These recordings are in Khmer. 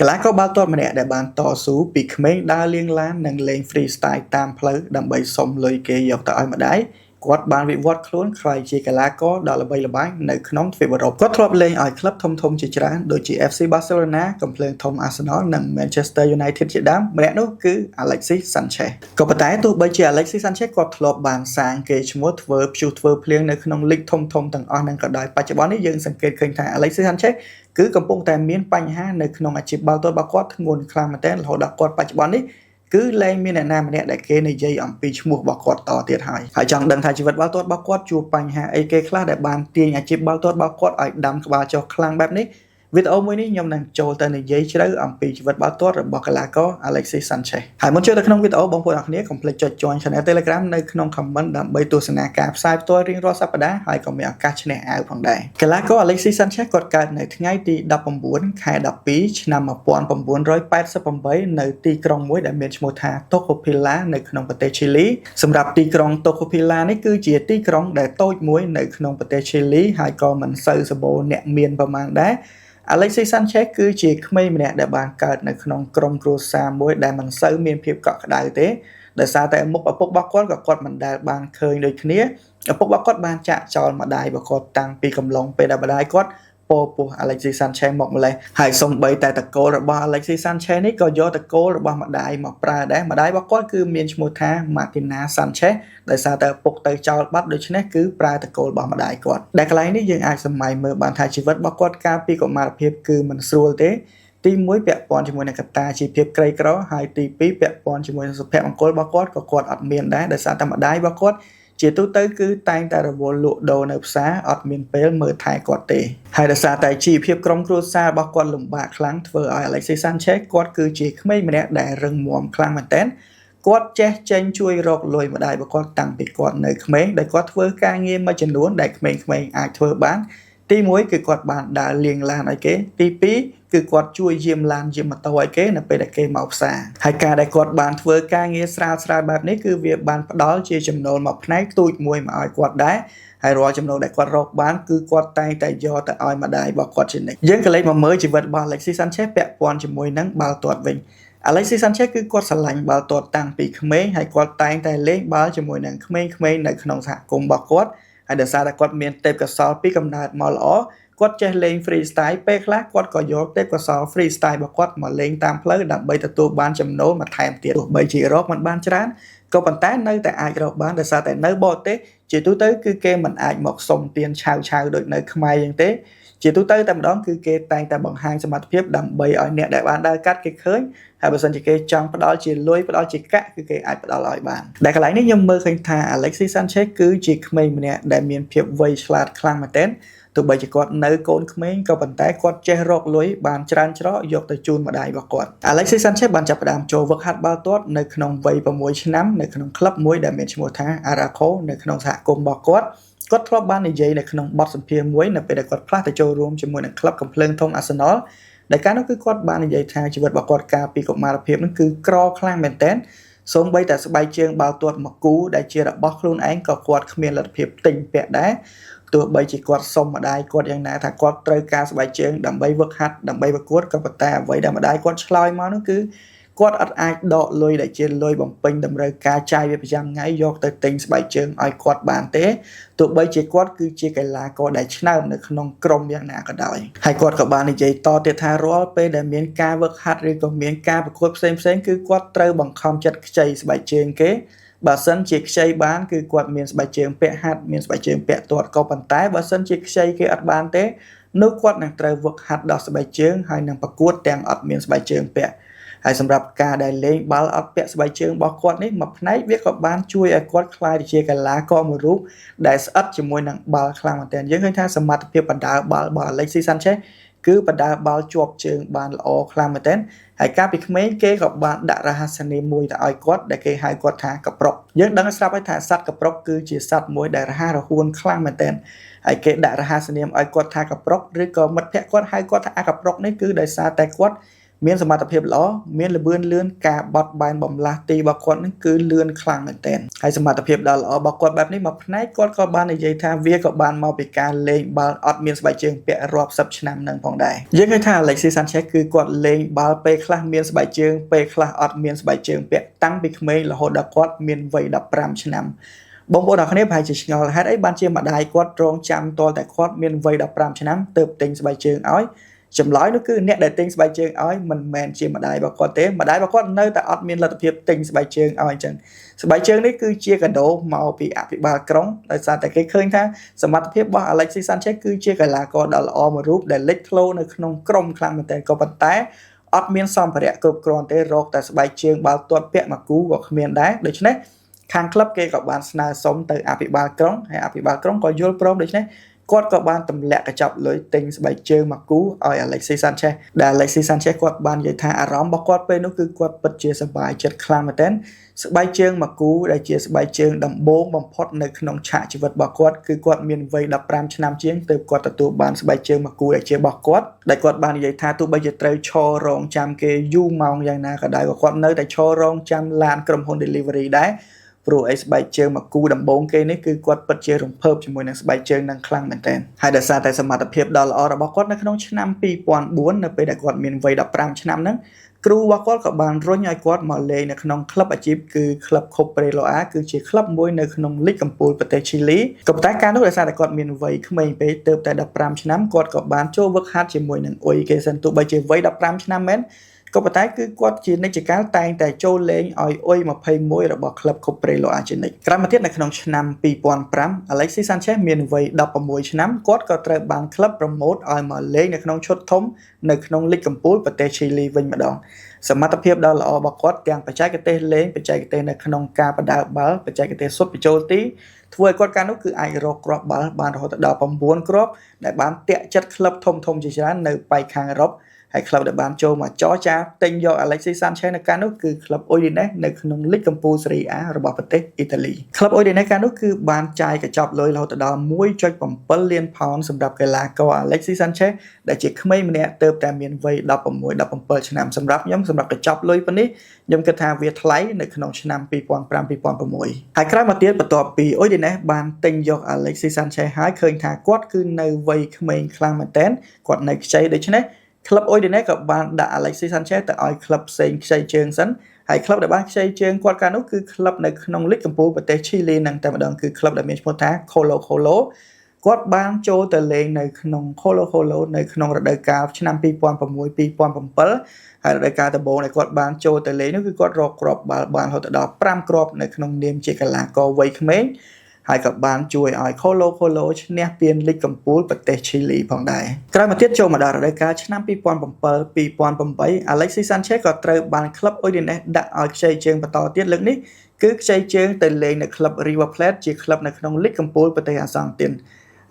កីឡាករបាល់ទាត់ម្នាក់ដែលបានតស៊ូពីក្មេងដើរលាងឡាននិងលេង freestyle តាមផ្លូវដើម្បីសុំលុយគេយកទៅឲ្យម្ដាយគាត់បានវិវត្តខ្លួនក្លាយជាកីឡាករដ៏ល្បីល្បាញនៅក្នុងទ្វីបអឺរ៉ុបគាត់ធ្លាប់លេងឲ្យក្លឹបធំៗជាច្រើនដូចជា FC Barcelona កំភ្លើងធំ Arsenal និង Manchester United ជាដើមម្នាក់នោះគឺ Alexis Sanchez ក៏ប៉ុន្តែទោះបីជា Alexis Sanchez គាត់ធ្លាប់បានសាងកេរ្តិ៍ឈ្មោះធ្វើព្យុះធ្វើភ្លៀងនៅក្នុងលីកធំៗទាំងអស់នឹងក៏ដោយបច្ចុប្បន្ននេះយើងសង្កេតឃើញថា Alexis Sanchez គឺកំពុងតែមានបញ្ហានៅក្នុងអាជីពបាល់ទាត់របស់គាត់ធ្ងន់ខ្លាំងមែនទែនរហូតដល់គាត់បច្ចុប្បន្ននេះគឺលែងមានអ្នកណាម្នាក់ដែលគេនិយាយអំពីឈ្មោះរបស់គាត់តទៀតហើយចង់ដឹងថាជីវិតបាល់ទាត់របស់គាត់ជួបបញ្ហាអីគេខ្លះដែលបានទាញអាជីពបាល់ទាត់របស់គាត់ឲ្យដាំក្បាលចុះខ្លាំងបែបនេះវីដេអូមួយនេះខ្ញុំនឹងចូលទៅនិយាយជ្រៅអំពីជីវិតបាល់ទាត់របស់កីឡាករ Alexis Sanchez ហើយមុនចូលទៅក្នុងវីដេអូបងប្អូនអរគ្នាកុំភ្លេចចុច join Channel Telegram នៅក្នុង comment ដើម្បីទស្សនាការផ្សាយផ្ទាល់រៀងរាល់សប្តាហ៍ហើយក៏មានឱកាសឈ្នះអាវផងដែរកីឡាករ Alexis Sanchez គាត់កើតនៅថ្ងៃទី19ខែ12ឆ្នាំ1988នៅទីក្រុងមួយដែលមានឈ្មោះថា Tocopilla នៅក្នុងប្រទេស Chile សម្រាប់ទីក្រុង Tocopilla នេះគឺជាទីក្រុងដែលតូចមួយនៅក្នុងប្រទេស Chile ហើយក៏មិនសូវសម្បូរអ្នកមានប្រមាណដែរ Alexis Sanchez គឺជាក្មេងម្នាក់ដែលបានកើតនៅក្នុងក្រុមគ្រួសារមួយដែលមិនសូវមានភាពកក់ក្ដៅទេដោយសារតែមុខឪពុករបស់គាត់ក៏គាត់មិនដែលបានឃើញដូចគ្នាឪពុករបស់គាត់បានចាក់ចោលម្ដាយរបស់គាត់តាំងពីកំឡុងពេលដែលម្ដាយគាត់ពោះ Alexis Sanchez មកម្លេះហើយសូម្បីតែតកូលរបស់ Alexis Sanchez នេះក៏យកតកូលរបស់ម្ដាយមកប្រើដែរម្ដាយរបស់គាត់គឺមានឈ្មោះថា Martina Sanchez ដោយសារតែឪពុកទៅចោលបាត់ដូច្នេះគឺប្រើតកូលរបស់ម្ដាយគាត់ដែលកន្លែងនេះយើងអាចសម័យមើលបានថាជីវិតរបស់គាត់កាលពីកុមារភាពគឺមិនស្រួលទេទី1ពាក់ព័ន្ធជាមួយនឹងកត្តាជីវភាពក្រីក្រហើយទី2ពាក់ព័ន្ធជាមួយនឹងសុភមង្គលរបស់គាត់ក៏គាត់អត់មានដែរដោយសារតែម្ដាយរបស់គាត់ជាទូទៅគឺតែងតែរវល់លក់ដូរនៅផ្សារអត់មានពេលមើលថែគាត់ទេហើយដោយសារតែជីវភាពក្រុមគ្រួសាររបស់គាត់លំបាកខ្លាំងធ្វើឲ្យ Alexis Sanchez គាត់គឺជាក្មេងម្នាក់ដែលរឹងមាំខ្លាំងមែនទែនគាត់ចេះចេញជួយរកលុយម្ដាយរបស់គាត់តាំងពីគាត់នៅក្មេងដែលគាត់ធ្វើការងារមួយចំនួនដែលក្មេងៗអាចធ្វើបានទី1គឺគាត់បានដើរលាងឡានឲ្យគេទី2គឺគាត់ជួយយាមឡានយាមម៉ូតូឲ្យគេនៅពេលដែលគេមកផ្សារហើយការដែលគាត់បានធ្វើការងារស្រាលបែបនេះគឺវាបានផ្ដល់ជាចំណូលមួយផ្នែកទូចមួយមកឲ្យគាត់ដែរហើយរាល់ចំណូលដែលគាត់រកបានគឺគាត់តែងតែយកទៅឲ្យម្ដាយរបស់គាត់ជានិច្ចយើងក៏លេចមកមើលជីវិតរបស់ Alexis Sanchez ពាក់ព័ន្ធជាមួយនឹងបាល់ទាត់វិញ Alexis Sanchez គឺគាត់ស្រឡាញ់បាល់ទាត់តាំងពីក្មេងហើយគាត់តែងតែលេងបាល់ជាមួយនឹងក្មេងៗនៅក្នុងសហគមន៍របស់គាត់ហើយដោយសារតែគាត់មានទេពកោសល្យពីកំណើតមកល្អគាត់ចេះលេង freestyle ពេលខ្លះគាត់ក៏យកទេពកោសល្យ freestyle របស់គាត់មកលេងតាមផ្លូវដើម្បីទទួលបានចំណូលបន្ថែមទៀតទោះបីជារកមិនបានច្រើនក៏ប៉ុន្តែនៅតែអាចរកបានដោយសារតែនៅបរទេសជាទូទៅគឺគេមិនអាចមកសុំទានឆាវដូចនៅខ្មែរយ៉ាងទេជាទូទៅតែម្ដងគឺគេតែងតែបង្ហាញសមត្ថភាពដើម្បីឲ្យអ្នកដែលបានដើរកាត់គេឃើញហើយបើសិនជាគេចង់ផ្ដល់ជាលុយផ្ដល់ជាកាក់គឺគេអាចផ្ដល់ឲ្យបានដែលកន្លែងនេះខ្ញុំមើលឃើញថា Alexis Sanchez គឺជាក្មេងម្នាក់ដែលមានភាពវៃឆ្លាតខ្លាំងមែនទែនទោះបីជាគាត់នៅកូនក្មេងក៏ប៉ុន្តែគាត់ចេះរកលុយបានច្រើនច្រកយកទៅជូនម្ដាយរបស់គាត់ Alexis Sanchez បានចាប់ផ្ដើមចូលហ្វឹកហាត់បាល់ទាត់នៅក្នុងវ័យ6ឆ្នាំនៅក្នុងក្លឹបមួយដែលមានឈ្មោះថា Araco នៅក្នុងសហគមន៍របស់គាត់ធ្លាប់បាននិយាយនៅក្នុងបទសម្ភាសន៍មួយនៅពេលដែលគាត់ផ្លាស់ទៅចូលរួមជាមួយនឹងក្លឹបកំភ្លើងធំ Arsenal ដែលកាលនោះគឺគាត់បាននិយាយថាជីវិតរបស់គាត់កាលពីកុមារភាពនោះគឺក្រខ្លាំងមែនទែនសូម្បីតែស្បែកជើងបាល់ទាត់មួយគូដែលជារបស់ខ្លួនឯងក៏គាត់គ្មានលទ្ធភាពទិញពាក់ដែរទោះបីជាគាត់សុំម្ដាយគាត់យ៉ាងណាថាគាត់ត្រូវការស្បែកជើងដើម្បីវឹកហាត់ដើម្បីប្រកួតក៏ប៉ុន្តែអ្វីដែលម្ដាយគាត់ឆ្លើយមកនោះគឺគាត់អត់អាចដកលុយដែលជាលុយបំពេញតម្រូវការចាយវាប្រចាំថ្ងៃយកទៅទិញស្បែកជើងឲ្យគាត់បានទេទោះបីជាគាត់គឺជាកីឡាករដែលឆ្នើមនៅក្នុងក្រុមយ៉ាងណាក៏ដោយហើយគាត់ក៏បាននិយាយតទៀតថារាល់ពេលដែលមានការវឹកហាត់ឬក៏មានការប្រកួតផ្សេងគឺគាត់ត្រូវបង្ខំចិត្តខ្ចីស្បែកជើងគេបើសិនជាខ្ចីបានគឺគាត់មានស្បែកជើងពាក់ហាត់មានស្បែកជើងពាក់ទាត់ក៏ប៉ុន្តែបើសិនជាខ្ចីគេអត់បានទេនោះគាត់នឹងត្រូវវឹកហាត់ដោះស្បែកជើងហើយនឹងប្រកួតទាំងអត់មានស្បែកជើងពាក់ហើយសម្រាប់ការដែលលេងបាល់អត់ពាក់ស្បែកជើងរបស់គាត់នេះមួយផ្នែកវាក៏បានជួយឲ្យគាត់ក្លាយទៅជាកីឡាករមួយរូបដែលស្អិតជាមួយនឹងបាល់ខ្លាំងមែនទែនយើងឃើញថាសមត្ថភាពបណ្ដាលបាល់របស់ Alexis Sanchez គឺបណ្ដាលបាល់ជាប់ជើងបានល្អខ្លាំងមែនទែនហើយកាលពីក្មេងគេក៏បានដាក់រហស្សនាមមួយទៅឲ្យគាត់ដែលគេហៅគាត់ថាកប្រុកយើងដឹងស្រាប់ហើយថាសត្វកប្រុកគឺជាសត្វមួយដែលរហ័សរហួនខ្លាំងមែនទែនហើយគេដាក់រហស្សនាមឲ្យគាត់ថាកប្រុកឬក៏មិត្តភ័ក្តិគាត់ហៅគាត់ថាអាកប្រុកនេះគឺដោយសារតែគាត់ មានសមត្ថភាពល្អមានល្បឿនលឿនការបត់បែនបំលាស់ទីរបស់គាត់នឹងគឺលឿនខ្លាំងមែនទែនហើយសមត្ថភាពដ៏ល្អរបស់គាត់បែបនេះមកផ្នែកគាត់ក៏បាននិយាយថាវាក៏បានមកពីការលេងបាល់អត់មានស្បែកជើងពាក់រាប់សិបឆ្នាំនឹងផងដែរយើងឃើញថា Alexis Sanchez គឺគាត់លេងបាល់ពេលខ្លះមានស្បែកជើងពេលខ្លះអត់មានស្បែកជើងពាក់តាំងពីក្មេងរហូតដល់គាត់មានវ័យ15ឆ្នាំបងប្អូនអ្នកគ្នាប្រហែលជាឆ្ងល់ហេតុអីបានជាម្ដាយគាត់រងចាំតលតែគាត់មានវ័យ15ឆ្នាំទើបទិញស្បែកជើងឲ្យចម្លើយនោះគឺអ្នកដែលទិញស្បែកជើងឲ្យមិនមែនជាម្ដាយរបស់គាត់ទេម្ដាយរបស់គាត់នៅតែអត់មានលទ្ធភាពទិញស្បែកជើងឲ្យអញ្ចឹងស្បែកជើងនេះគឺជាកាដូមកពីអភិបាលក្រុងដោយសារតែគេឃើញថាសមត្ថភាពរបស់ Alexis Sanchez គឺជាកីឡាករដ៏ល្អមួយរូបដែលលេចធ្លោនៅក្នុងក្រុមខ្លាំងមែនទែនក៏ប៉ុន្តែអត់មានសម្ភារៈគ្រប់គ្រាន់ទេរកតែស្បែកជើងបាល់ទាត់ពាក់មួយគូក៏គ្មានដែរដូច្នេះខាងក្លឹបគេក៏បានស្នើសុំទៅអភិបាលក្រុងហើយអភិបាលក្រុងក៏យល់ព្រមដូច្នេះគាត់ក៏បានទម្លាក់កញ្ចប់លុយទិញស្បែកជើងមួយគូឲ្យ Alexis Sanchez ដែល Alexis Sanchez គាត់បាននិយាយថាអារម្មណ៍របស់គាត់ពេលនោះគឺគាត់ពិតជាសប្បាយចិត្តខ្លាំងមែនទែនស្បែកជើងមួយគូដែលជាស្បែកជើងដំបូងបំផុតនៅក្នុងឆាកជីវិតរបស់គាត់គឺគាត់មានវ័យ15ឆ្នាំជាងទើបគាត់ទទួលបានស្បែកជើងមួយគូដែលជារបស់គាត់ដែលគាត់បាននិយាយថាទោះបីជាត្រូវឈររងចាំគេយូរម៉ោងយ៉ាងណាក៏ដោយក៏គាត់នៅតែឈររងចាំឡានក្រុមហ៊ុន delivery ដែរព្រោះអីស្បែកជើងមួយគូដំបូងគេនេះគឺគាត់ពិតជារំភើបជាមួយនឹងស្បែកជើងនឹងខ្លាំងមែនទែនហើយដោយសារតែសមត្ថភាពដ៏ល្អរបស់គាត់នៅក្នុងឆ្នាំ2004នៅពេលដែលគាត់មានវ័យ15ឆ្នាំហ្នឹងគ្រូរបស់គាត់ក៏បានរុញឲ្យគាត់មកលេងនៅក្នុងក្លឹបអាជីពគឺក្លឹប Cobreloa គឺជាក្លឹបមួយនៅក្នុងលីកកំពូលប្រទេសឈីលីក៏ប៉ុន្តែការនោះដោយសារតែគាត់មានវ័យក្មេងពេកទើបតែ15ឆ្នាំគាត់ក៏បានចូលវឹកហាត់ជាមួយនឹងអ៊ុយគេសិនទោះបីជាវ័យ15ឆ្នាំមែនក៏ប៉ុន្តែគឺគាត់ជានិច្ចកាលតែងតែចូលលេងឲ្យអ៊ុយ21របស់ក្លឹប Cobreloa ជានិច្ចក្រោយមកទៀតនៅក្នុងឆ្នាំ2005 Alexis Sanchez មានវ័យ16ឆ្នាំគាត់ក៏ត្រូវបានក្លឹបប្រម៉ូតឲ្យមកលេងនៅក្នុងឈុតធំនៅក្នុងលីកកំពូលប្រទេសឈីលីវិញម្ដងសមត្ថភាពដ៏ល្អរបស់គាត់ទាំងបច្ចេកទេសលេងបច្ចេកទេសនៅក្នុងការបដើបាល់បច្ចេកទេសសុទ្ធបញ្ចូលទីធ្វើឲ្យគាត់កាលនោះគឺអាចរកគ្រាប់បាល់បានរហូតដល់9គ្រាប់ដែលបានទាក់ចិត្តក្លឹបធំៗជាច្រើននៅប៉ែកខាងអឺរ៉ុបហើយក្លឹបដែលបានចូលមកចរចាទិញយក Alexis Sanchez នៅកាលនោះគឺក្លឹប Udinese នៅក្នុងលីកកំពូល Serie A របស់ប្រទេសអ៊ីតាលីក្លឹប Udinese កាលនោះគឺបានចាយកញ្ចប់លុយរហូតដល់ 1.7 លានផោនសម្រាប់កីឡាករ Alexis Sanchez ដែលជាក្មេងម្នាក់ទើបតែមានវ័យ16-17ឆ្នាំសម្រាប់ខ្ញុំសម្រាប់កញ្ចប់លុយប៉ុណ្នេះខ្ញុំគិតថាវាថ្លៃនៅក្នុងឆ្នាំ2005-2006ហើយក្រោយមកទៀតបន្ទាប់ពី Udinese បានទិញយក Alexis Sanchez ហើយឃើញថាគាត់គឺនៅវ័យក្មេងខ្លាំងមែនទែនគាត់នៅខ្ចីដូច្នេះក្លឹប Udinese ក៏បានដាក់ Alexis Sanchez ទៅឲ្យក្លឹបផ្សេងខ្ចីជើងសិនហើយក្លឹបដែលបានខ្ចីជើងគាត់កាលនោះគឺក្លឹបនៅក្នុងលីកកំពូលប្រទេសឈីលីនឹងតែម្ដងគឺក្លឹបដែលមានឈ្មោះថា Colo Colo គាត់បានចូលទៅលេងនៅក្នុង Colo Colo នៅក្នុងរដូវកាលឆ្នាំ2006-2007ហើយរដូវកាលដំបូងដែលគាត់បានចូលទៅលេងនោះគឺគាត់រកគ្រាប់បាល់បានរហូតដល់5គ្រាប់នៅក្នុងនាមជាកីឡាករវ័យក្មេងហើយក៏បានជួយឲ្យ Colo Colo ឈ្នះពានលីកកំពូលប្រទេសឈីលីផងដែរក្រោយមកទៀតចូលមកដល់រដូវកាលឆ្នាំ2007-2008 Alexis Sanchez ក៏ត្រូវបានក្លឹប Udinese ដាក់ឲ្យខ្ចីជើងបន្តទៀតលើកនេះគឺខ្ចីជើងទៅលេងនៅក្លឹប River Plate ជាក្លឹបនៅក្នុងលីកកំពូលប្រទេសអាសង់ទីន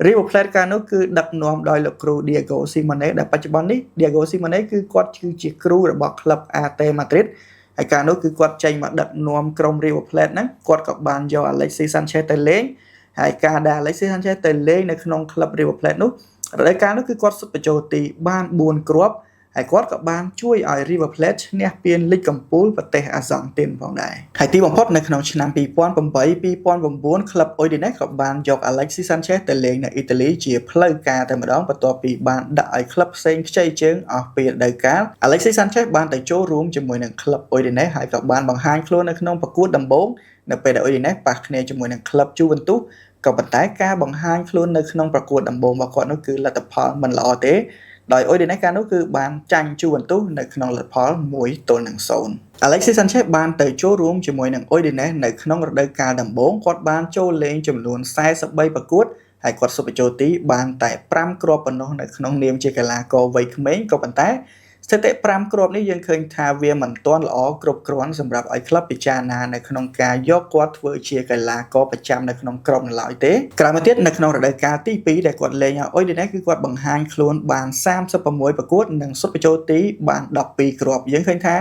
River Plate កាលនោះគឺដឹកនាំដោយលោកគ្រូ Diego Simeone ដែលបច្ចុប្បន្ននេះ Diego Simeone គឺគាត់គឺជាគ្រូរបស់ក្លឹប AT Madridហើយកាលនោះគឺគាត់ចេញមកដឹកនាំក្រុម River Plate ហ្នឹងគាត់ក៏បានយក Alexis Sanchez ទៅលេងហើយការដែល Alexis Sanchez ទៅលេងនៅក្នុងក្លឹប River Plate នោះរដូវកាលនោះគឺគាត់សុទ្ធបញ្ចូលទីបាន4គ្រាប់ហើយគាត់ក៏បានជួយឲ្យ River Plate ឈ្នះពានលីកកំពូលប្រទេសអាសង់ទីនផងដែរហើយទីបំផុតនៅក្នុងឆ្នាំ2008-2009ក្លឹប Udinese ក៏បានយក Alexis Sanchez ទៅលេងនៅអ៊ីតាលីជាផ្លូវការតែម្ដងបន្ទាប់ពីបានដាក់ឲ្យក្លឹបផ្សេងខ្ចីជើងអស់ពីរដូវកាល Alexis Sanchez បានទៅចូលរួមជាមួយនឹងក្លឹប Udinese ហើយក៏បានបង្ហាញខ្លួននៅក្នុងប្រកួតដំបូងនៅពេលដែល Udinese ប៉ះគ្នាជាមួយនឹងក្លឹប Juventus ក៏ប៉ុន្តែការបង្ហាញខ្លួននៅក្នុងប្រកួតដំបូងរបស់គាត់នោះគឺលទ្ធផលមិនល្អទេដោយ Udinese កាលនោះគឺបានចាញ់ Juventus នៅក្នុងលទ្ធផល 1-0 Alexis Sanchez បានទៅចូលរួមជាមួយនឹង Udinese នៅក្នុងរដូវកាលដំបូងគាត់បានចូលលេងចំនួន43ប្រកួតហើយគាត់សុទ្ធបញ្ចូលទីបានតែ5គ្រាប់ប៉ុណ្ណោះនៅក្នុងនាមជាកីឡាករវ័យក្មេងក៏ប៉ុន្តែស្ថិតិ5គ្រាប់នេះយើងឃើញថាវាមិនទាន់ល្អគ្រប់គ្រាន់សម្រាប់ឲ្យក្លឹបពិចារណានៅក្នុងការយកគាត់ធ្វើជាកីឡាករប្រចាំនៅក្នុងក្រុមនៅឡើយទេក្រោយមកទៀតនៅក្នុងរដូវកាលទី2ដែលគាត់លេងឲ្យ Udinese គឺគាត់បង្ហាញខ្លួនបាន36ប្រកួតនិងសុទ្ធបញ្ចូលទីបាន12គ្រាប់យើងឃើញថា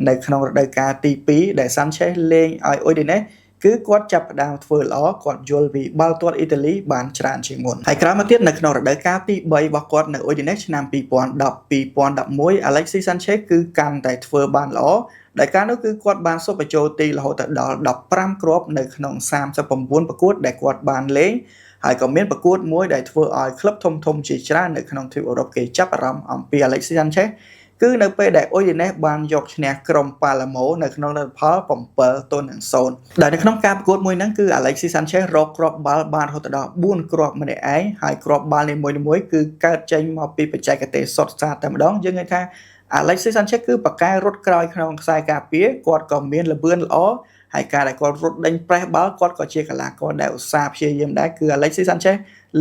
នៅក្នុងរដូវកាលទី2ដែល Sanchez លេងឲ្យ Udinese គឺគាត់ចាប់ផ្ដើមធ្វើល្អគាត់យល់ពីបាល់ទាត់អ៊ីតាលីបានច្រើនជាងមុនហើយក្រោយមកទៀតនៅក្នុងរដូវកាលទី3របស់គាត់នៅ Udinese ឆ្នាំ2010-2011 Alexis Sanchez គឺកាន់តែធ្វើបានល្អដែលកាលនោះគឺគាត់បានសុបបញ្ចូលទីរហូតដល់15គ្រាប់នៅក្នុង39ប្រកួតដែលគាត់បានលេងហើយក៏មានប្រកួតមួយដែលធ្វើឲ្យក្លឹបធំៗជាច្រើននៅក្នុងទ្វីបអឺរ៉ុបគេចាប់អារម្មណ៍អំពី Alexis Sanchez គឺនៅពេលដែល Udinese បានយកឈ្នះក្រុម Palermo នៅក្នុងលទ្ធផល7-0 ដែលនៅក្នុងការប្រកួតមួយហ្នឹងគឺ Alexis Sanchez រកគ្រាប់បាល់បានរហូតដល់4គ្រាប់ម្នាក់ឯងហើយគ្រាប់បាល់នីមួយៗគឺកើតចេញមកពីបច្ចេកទេសសុទ្ធសាធតែម្ដងយើងឃើញថា Alexis Sanchez គឺប៉ាកែរត់ក្រោយក្នុងខ្សែការពារគាត់ក៏មានល្បឿនល្អហើយការដែលគាត់រត់ដេញប្រេះបាល់គាត់ក៏ជាកីឡាករដែលឧស្សាហ៍ព្យាយាមដែរគឺ Alexis Sanchez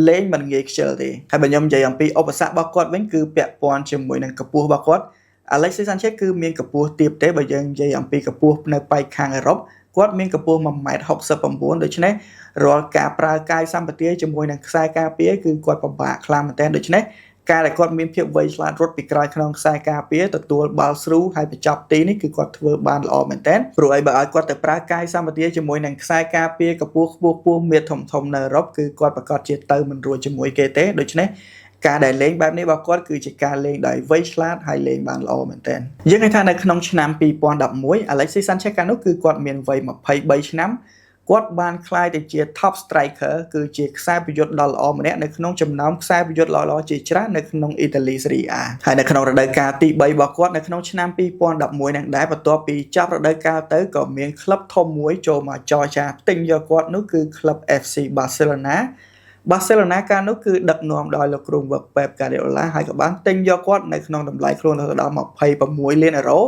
លេងមិនងាយខ្ជិលទេហើយបើខ្ញុំនិយាយអំពីឧបសគ្គរបស់គាត់វិញគឺពាក់ព័ន្ធជាមួយនឹងកម្ពស់របស់គាត់ Alexis Sanchez គឺមានកម្ពស់ទាបទេបើយើងនិយាយអំពីកម្ពស់នៅប៉ែកខាងអឺរ៉ុបគាត់មានកម្ពស់ 1.69 ដូច្នេះរាល់ការប្រើកាយសម្បទាជាមួយនឹងខ្សែការពារគឺគាត់ពិបាកខ្លាំងមែនទែនដូច្នេះការដែលគាត់មានភាពវៃឆ្លាតរត់ពីក្រោយក្នុងខ្សែការពារទទួលបាល់ស្រូវហើយបញ្ចប់ទីនេះគឺគាត់ធ្វើបានល្អមែនទែនព្រោះឲ្យបើឲ្យគាត់ទៅប្រើកាយសម្បទាជាមួយនឹងខ្សែការពារកម្ពស់ខ្ពស់មាឌធំនៅអឺរ៉ុបគឺគាត់ប្រកាសជាទៅមិនរួចជាមួយគេទេដូច្នេះការដែលលេងបែបនេះរបស់គាត់គឺជាការលេងដោយវៃឆ្លាតហើយលេងបានល្អមែនទែនយើងឃើញថានៅក្នុងឆ្នាំ2011 Alexis Sanchez កាលនោះគឺគាត់មានវ័យ23ឆ្នាំគាត់បានក្លាយទៅជា top striker គឺជាខ្សែប្រយុទ្ធដ៏ល្អម្នាក់នៅក្នុងចំណោមខ្សែប្រយុទ្ធល្អៗជាច្រើននៅក្នុងអ៊ីតាលី Serie A ហើយនៅក្នុងរដូវកាលទី3របស់គាត់នៅក្នុងឆ្នាំ2011នឹងដែរបន្ទាប់ពីចាប់រដូវកាលទៅក៏មានក្លឹបធំមួយចូលមកចរចាទិញយកគាត់នោះគឺក្លឹប FC Barcelona កាលនោះគឺដឹកនាំដោយលោកគ្រូវឹក Pep Guardiola ហើយក៏បានទិញយកគាត់នៅក្នុងតម្លៃខ្លួនដល់26លានអឺរ៉ូ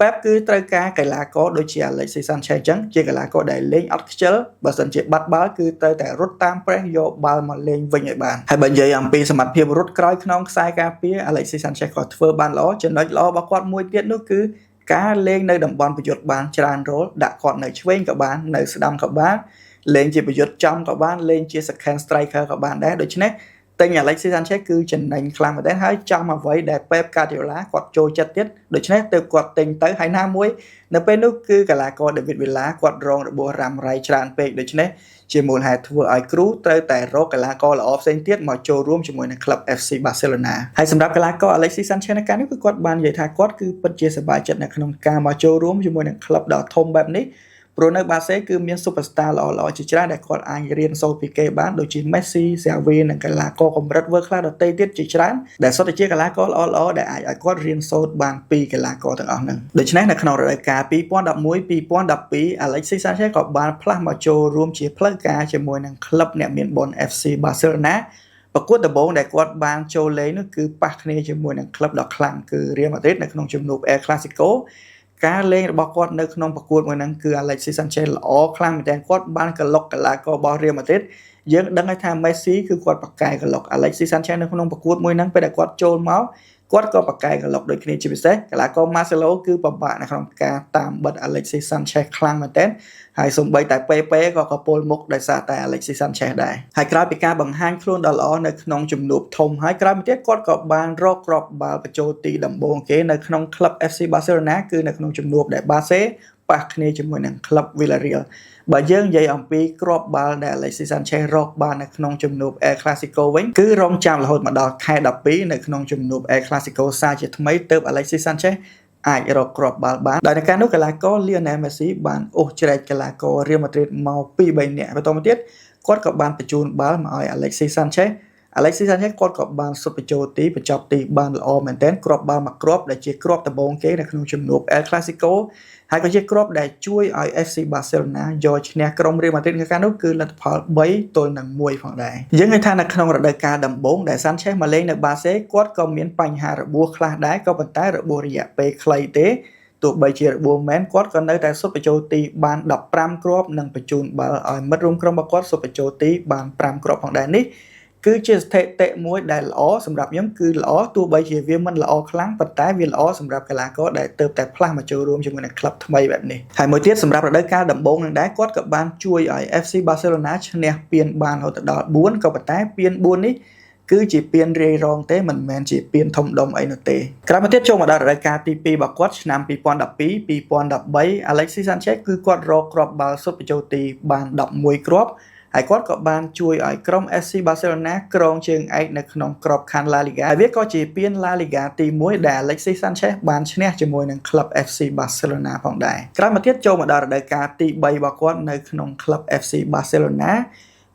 Pep គឺត្រូវការកីឡាករដូចជា Alexis Sanchez ចឹងជាកីឡាករដែលលេងអត់ខ្ជិលបើសិនជាបាត់បាល់គឺត្រូវតែរត់តាមប្រេះយកបាល់មកលេងវិញឲ្យបានហើយបើនិយាយអំពីសមត្ថភាពរត់ក្រោយក្នុងខ្សែការពារ Alexis Sanchez ក៏ធ្វើបានល្អចំណុចល្អរបស់គាត់មួយទៀតនោះគឺការលេងនៅតំបន់ប្រយុទ្ធបានច្រើនរលដាក់គាត់នៅឆ្វេងក៏បាននៅស្ដាំក៏បានលេងជាប្រយុទ្ធចំក៏បានលេងជា second striker ក៏បានដែរដូច្នេះទិញ Alexis Sanchez គឺចំណេញខ្លាំងមែនទែនហើយចំអ្វីដែល Pep Guardiola គាត់ចូលចិត្តទៀតដូច្នេះទើបគាត់ទិញទៅហើយណាមួយនៅពេលនោះគឺកីឡាករ David Villa គាត់រងរបួសរ៉ាំរ៉ៃច្រើនពេកដូច្នេះជាមូលហេតុធ្វើឲ្យគ្រូត្រូវតែរកកីឡាករល្អផ្សេងទៀតមកចូលរួមជាមួយនឹងក្លឹប FC Barcelona ហើយសម្រាប់កីឡាករ Alexis Sanchez នៅកាលនេះគឺគាត់បាននិយាយថាគាត់គឺពិតជាសប្បាយចិត្តនៅក្នុងការមកចូលរួមជាមួយនឹងក្លឹបដ៏ធំបែបនេះព្រោះនៅបាសេគឺមាន superstar ល្អៗជាច្រើនដែលគាត់អាចរៀនសូត្រពីគេបានដូចជា Messi, Xavi និងកីឡាករកម្រិត world class ដទៃទៀតជាច្រើនដែលសុទ្ធតែជាកីឡាករល្អៗដែលអាចឲ្យគាត់រៀនសូត្របានពីកីឡាករទាំងអស់ហ្នឹងដូច្នេះនៅក្នុងរដូវកាល2011-2012 Alexis Sanchez ក៏បានផ្លាស់មកចូលរួមជាផ្លូវការជាមួយនឹងក្លឹបអ្នកមានបុណ្យ FC Barcelona ប្រកួតដំបូងដែលគាត់បានចូលលេងនោះគឺប៉ះគ្នាជាមួយនឹងក្លឹបដ៏ខ្លាំងគឺ Real Madrid នៅក្នុងជំនួប El Clasicoការលេងរបស់គាត់នៅក្នុងប្រកួតមួយហ្នឹងគឺ Alexis Sanchez ល្អខ្លាំងមែនទែនគាត់បានកលុកកីឡាកររបស់ Real Madrid យើងដឹងហើយថា Messi គឺគាត់បកកែកលុក Alexis Sanchez នៅក្នុងប្រកួតមួយហ្នឹងពេលដែលគាត់ចូលមកគាត់ក៏បកកែកលុកដូចគ្នាជាពិសេសកីឡាករ Marcelo គឺពិបាកនៅក្នុងការតាមបិទ Alexis Sanchez ខ្លាំងមែនទែនហើយសូម្បីតែ PP ក៏កពុលមុខដោយសារតែ Alexis Sanchez ដែរហើយក្រោយពីការបង្ហាញខ្លួនដ៏ល្អនៅក្នុងជំនួបធំហើយក្រោយមកទៀតគាត់ក៏បានរកគ្រាប់បាល់បញ្ចូលទីដំបូងគេនៅក្នុងក្លឹប FC Barcelona គឺនៅក្នុងជំនួបដែល Barca ប៉ះគ្នាជាមួយនឹងក្លឹប Villarreal បើយើងនិយាយអំពីគ្រាប់បាល់ដែល Alexis Sanchez រកបាននៅក្នុងជំនួប El Clasico វិញគឺរងចាំរហូតមកដល់ខែ12នៅក្នុងជំនួប El Clasico សារជាថ្មីទើប Alexis Sanchez អាចរកគ្រាប់បាល់បានដោយនៅការនោះកីឡាករ Lionel Messi បានអូសជ្រែកកីឡាករ Real Madrid មក 2-3 នាក់បន្តមកទៀតគាត់ក៏បានបញ្ជូនបាល់មកឲ្យ Alexis Sanchez គាត់ក៏បានសុទ្ធបញ្ចូលទីបញ្ចប់ទីបានល្អមែនទែនគ្រាប់បាល់មួយគ្រាប់ដែលជាគ្រាប់ដំបូងគេនៅក្នុងជំនួប El Clasico ហើយក៏ជាគ្រាប់ដែលជួយឲ្យ FC Barcelona យកឈ្នះក្រុម Real Madrid នៅកាលនោះគឺលទ្ធផល3-1ផងដែរយើងឃើញថានៅក្នុងរដូវកាលដំបូងដែល Sanchez មកលេងនៅ Barca គាត់ក៏មានបញ្ហារបួសខ្លះដែរក៏ប៉ុន្តែរបួសរយៈពេលខ្លីទេទោះបីជារបួសមែនគាត់ក៏នៅតែសុទ្ធបញ្ចូលទីបាន15គ្រាប់និងបញ្ជូនបាល់ឲ្យមិត្តរួមក្រុមរបស់គាត់សុទ្ធបញ្ចូលទីបាន5គ្រាប់ផងដែរនេះគឺជាស្ថិតិមួយដែលល្អសម្រាប់ខ្ញុំគឺល្អទោះបីជាវាមិនល្អខ្លាំងប៉ុន្តែវាល្អសម្រាប់កីឡាករដែលទើបតែផ្លាស់មកចូលរួមជាមួយនឹងក្លឹបថ្មីបែបនេះហើយមួយទៀតសម្រាប់រដូវកាលដំបូងនឹងដែរគាត់ក៏បានជួយឲ្យ FC Barcelona ឈ្នះពានបានរហូតដល់4ក៏ប៉ុន្តែពាន4នេះ គឺជាពៀនរាយរងទេមិនមែនជាពៀនធំដុំអីនោះទេក្រោយមកទៀតចូលមកដល់រដូវកាលទី2របស់គាត់ឆ្នាំ2012-2013 Alexis Sanchez គឺគាត់រកគ្រាប់បាល់សុទ្ធបញ្ចូលទីបាន11គ្រាប់ហើយគាត់ក៏បានជួយឲ្យក្រុម FC Barcelona ក្រងជើងឯកនៅក្នុងក្របខ័ណ្ឌ La Liga ហើយវាក៏ជាពាន La Liga ទី1ដែល Alexis Sanchez បានឈ្នះជាមួយនឹងក្លឹប FC Barcelona ផងដែរក្រោយមកទៀតចូលមកដល់រដូវកាលទី3របស់គាត់នៅក្នុងក្លឹប FC Barcelona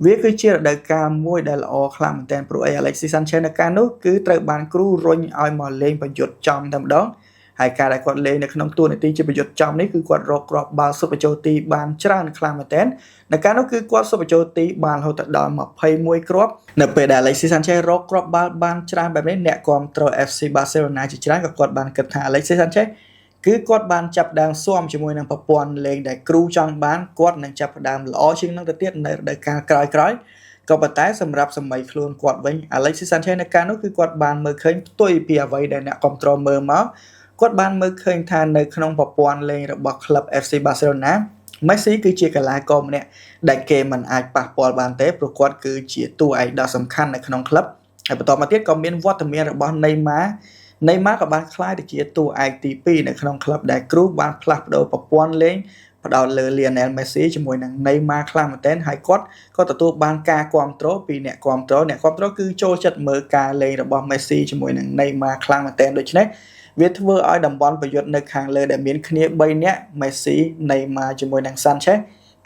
វាគឺជារដូវកាលមួយដែលល្អខ្លាំងមែនទែនព្រោះAlexis Sanchez នៅកាលនោះគឺត្រូវបានគ្រូរុញឲ្យមកលេងប្រយុទ្ធចំតែម្ដងហើយការដែលគាត់លេងនៅក្នុងតួនាទីជាប្រយុទ្ធចំនេះគឺគាត់រកគ្រាប់បាល់សុទ្ធបញ្ចូលទីបានច្រើនខ្លាំងមែនទែននៅកាលនោះគឺគាត់សុទ្ធបញ្ចូលទីបានរហូតដល់21គ្រាប់នៅពេលដែល Alexis Sanchez រកគ្រាប់បាល់បានច្រើនបែបនេះអ្នកគាំទ្រ FC Barcelona ជាច្រើនក៏គាត់បានគិតថា Alexis Sanchez គឺគាត់បានចាប់ផ្ដើមស៊ាំជាមួយនឹងប្រព័ន្ធលេងដែលគ្រូចង់បានគាត់នឹងចាប់ផ្ដើមល្អជាងនឹងទៅទៀតនៅរដូវកាលក្រោយៗក៏ប៉ុន្តែសម្រាប់សម័យខ្លួនគាត់វិញ Alexis Sanchez នៅកាលនោះគឺគាត់បានមើលឃើញផ្ទុយពីអ្វីដែលអ្នកគាំទ្រមើលមកគាត់បានមើលឃើញថានៅក្នុងប្រព័ន្ធលេងរបស់ក្លឹប FC Barcelona Messi គឺជាកីឡាករម្នាក់ដែលគេមិនអាចប៉ះពាល់បានទេព្រោះគាត់គឺជាតួឯកដ៏សំខាន់នៅក្នុងក្លឹបហើយបន្តមកទៀតក៏មានវត្តមានរបស់ Neymar ក៏បានក្លាយទៅជាតួឯកទី2នៅក្នុងក្លឹបដែលគ្រូបានផ្លាស់ប្ដូរប្រព័ន្ធលេងផ្ដោតលើ Lionel Messi ជាមួយនឹង Neymar ខ្លាំងមែនទែនហើយគាត់ក៏ទទួលបានការគាំទ្រពីអ្នកគាំទ្រគឺចូលចិត្តមើលការលេងរបស់ Messi ជាមួយនឹង Neymar ខ្លាំងមែនទែនដូច្នេះវាធ្វើឲ្យតំបន់ប្រយុទ្ធនៅខាងលើដែលមានគ្នា3នាក់ Messi, Neymar ជាមួយនឹង Sanchez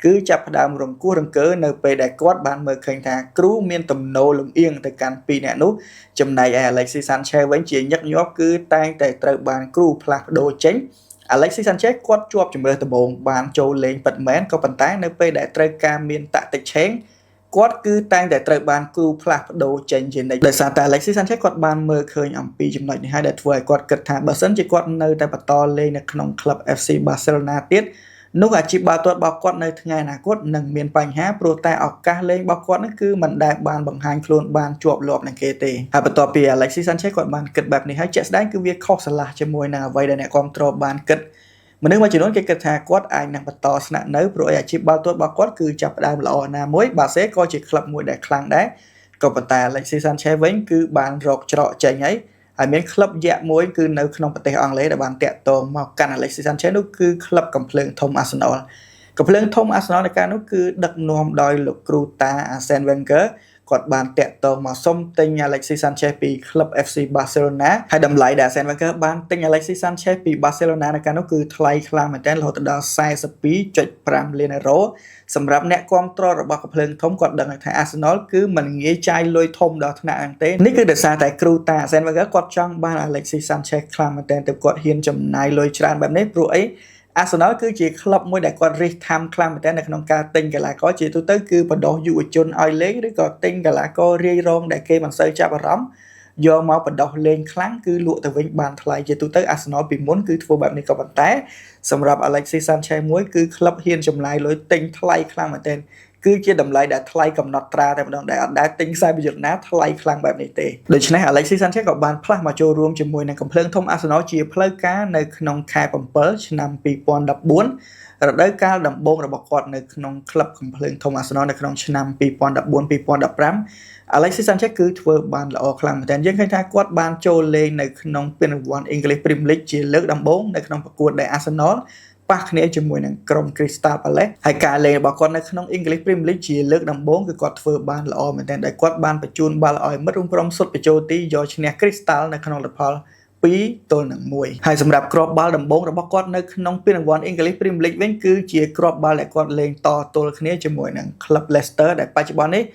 គឺចាប់ផ្ដើមរង្គោះរង្គើនៅពេលដែលគាត់បានមើលឃើញថាគ្រូមានទំនោរលំអៀងទៅកាន់2នាក់នោះចំណែកឯ Alexis Sanchez វិញជាញឹកញាប់គឺតែងតែត្រូវបានគ្រូផ្លាស់ប្ដូរចេញ Alexis Sanchez គាត់ជាប់ជម្រើសដំបូងបានចូលលេងពិតមែនក៏ប៉ុន្តែនៅពេលដែលត្រូវការមានតាក់ទិកឆេងគាត់គឺតែងតែត្រូវបានគ្រូផ្លាស់ប្ដូរចេញជានិច្ចដោយសារតែ Alexis Sanchez គាត់បានមើលឃើញអំពីចំណុចនេះហើយដែលធ្វើឲ្យគាត់គិតថាបើសិនជាគាត់នៅតែបន្តលេងនៅក្នុងក្លឹប FC Barcelona ទៀតនោះអាជីពបាល់ទាត់របស់គាត់នៅថ្ងៃអនាគតនឹងមានបញ្ហាព្រោះតែឱកាសលេងរបស់គាត់នោះគឺមិនដែលបានបង្ហាញខ្លួនបានជាប់លាប់នឹងគេទេហើយបន្ទាប់ពី Alexis Sanchez គាត់បានគិតបែបនេះហើយជាក់ស្ដែងគឺវាខុសឆ្លាស់ជាមួយនឹងអ្វីដែលអ្នកគាំទ្របានគិតមនុស្សមួយចំនួនគេគិតថាគាត់អាចនឹងបន្តស្នាក់នៅព្រោះអាជីពបាល់ទាត់របស់គាត់គឺចាប់ផ្ដើមល្អណាមួយបាសេក៏ជាក្លឹបមួយដែលខ្លាំងដែរក៏ប៉ុន្តែ Alexis Sanchez វិញគឺបានរកច្រកចេញហើយមានក្លឹបយក្សមួយគឺនៅក្នុងប្រទេសអង់គ្លេសដែលបានតាក់ទងមកកាន់ Alexis Sanchez នោះគឺក្លឹបកំភ្លើងធំ Arsenal កំភ្លើងធំ Arsenal នៅកាលនោះគឺដឹកនាំដោយលោកគ្រូតា Arsene Wenger គាត់បានតាក់ទងមកសុំទិញ Alexis Sanchez ពីក្លឹប FC Barcelona ហើយតម្លៃដែល Arsene Wenger បានទិញ Alexis Sanchez ពី Barcelona នៅកាលនោះគឺថ្លៃខ្លាំងមែនទែនរហូតដល់ 42.5 លានអឺរ៉ូសម្រាប់អ្នកគាំទ្ររបស់កំភ្លើងធំគាត់ដឹងថា Arsenal គឺមិនងាយចាយលុយធំដល់ថ្នាក់ហ្នឹងទេនេះគឺដោយសារតែគ្រូតា Arsene Wenger គាត់ចង់បាន Alexis Sanchez ខ្លាំងមែនទែនទើបគាត់ហ៊ានចំណាយលុយច្រើនបែបនេះព្រោះអីArsenal គឺជាក្លឹបមួយដែលគាត់រិះថាំខ្លាំងមែនទែននៅក្នុងការទិញកីឡាករជាទូទៅគឺបណ្ដុះយុវជនឲ្យលេងឬក៏ទិញកីឡាកររាយរងដែលគេមិនសូវចាប់អារម្មណ៍យកមកបណ្ដុះលេងខ្លាំងគឺលក់ទៅវិញបានថ្លៃជាទូទៅ Arsenal ពីមុនគឺធ្វើបែបនេះក៏ប៉ុន្តែសម្រាប់ Alexis Sanchez មួយគឺក្លឹបហ៊ានចំណាយលុយទិញថ្លៃខ្លាំងមែនទែនគឺជាតម្លៃដែលថ្លៃកំណត់ត្រាតែម្ដងដែលអត់ដែលទិញខ្សែប្រយុទ្ធណាថ្លៃខ្លាំងបែបនេះទេដូច្នេះ Alexis Sanchez ក៏បានផ្លាស់មកចូលរួមជាមួយនឹងកំភ្លើងធំ Arsenal ជាផ្លូវការនៅក្នុងខែ7ឆ្នាំ2014រដូវកាលដំបូងរបស់គាត់នៅក្នុងក្លឹបកំភ្លើងធំ Arsenal នៅក្នុងឆ្នាំ2014-2015 Alexis Sanchez គឺធ្វើបានល្អខ្លាំងមែនទែនយើងឃើញថាគាត់បានចូលលេងនៅក្នុងពានរង្វាន់ English Premier League ជាលើកដំបូងនៅក្នុងប្រកួតដែល Arsenalប៉ះគ្នាជាមួយនឹងក្រុម Crystal Palace ហើយការលេងរបស់គាត់នៅក្នុង English Premier League ជាលើកដំបូងគឺគាត់ធ្វើបានល្អមែនទែនដែលគាត់បានបញ្ជូនបាល់ឲ្យមិត្តរួមក្រុមសុទ្ធបញ្ចូលទីយកឈ្នះ Crystal នៅក្នុងលទ្ធផល2-1ហើយសម្រាប់គ្រាប់បាល់ដំបូងរបស់គាត់នៅក្នុងពានរង្វាន់ English Premier League វិញគឺជាគ្រាប់បាល់ដែលគាត់លេងតទល់គ្នាជាមួយនឹងក្លឹប Leicester ដែលបច្ចុប្បន្ននេះ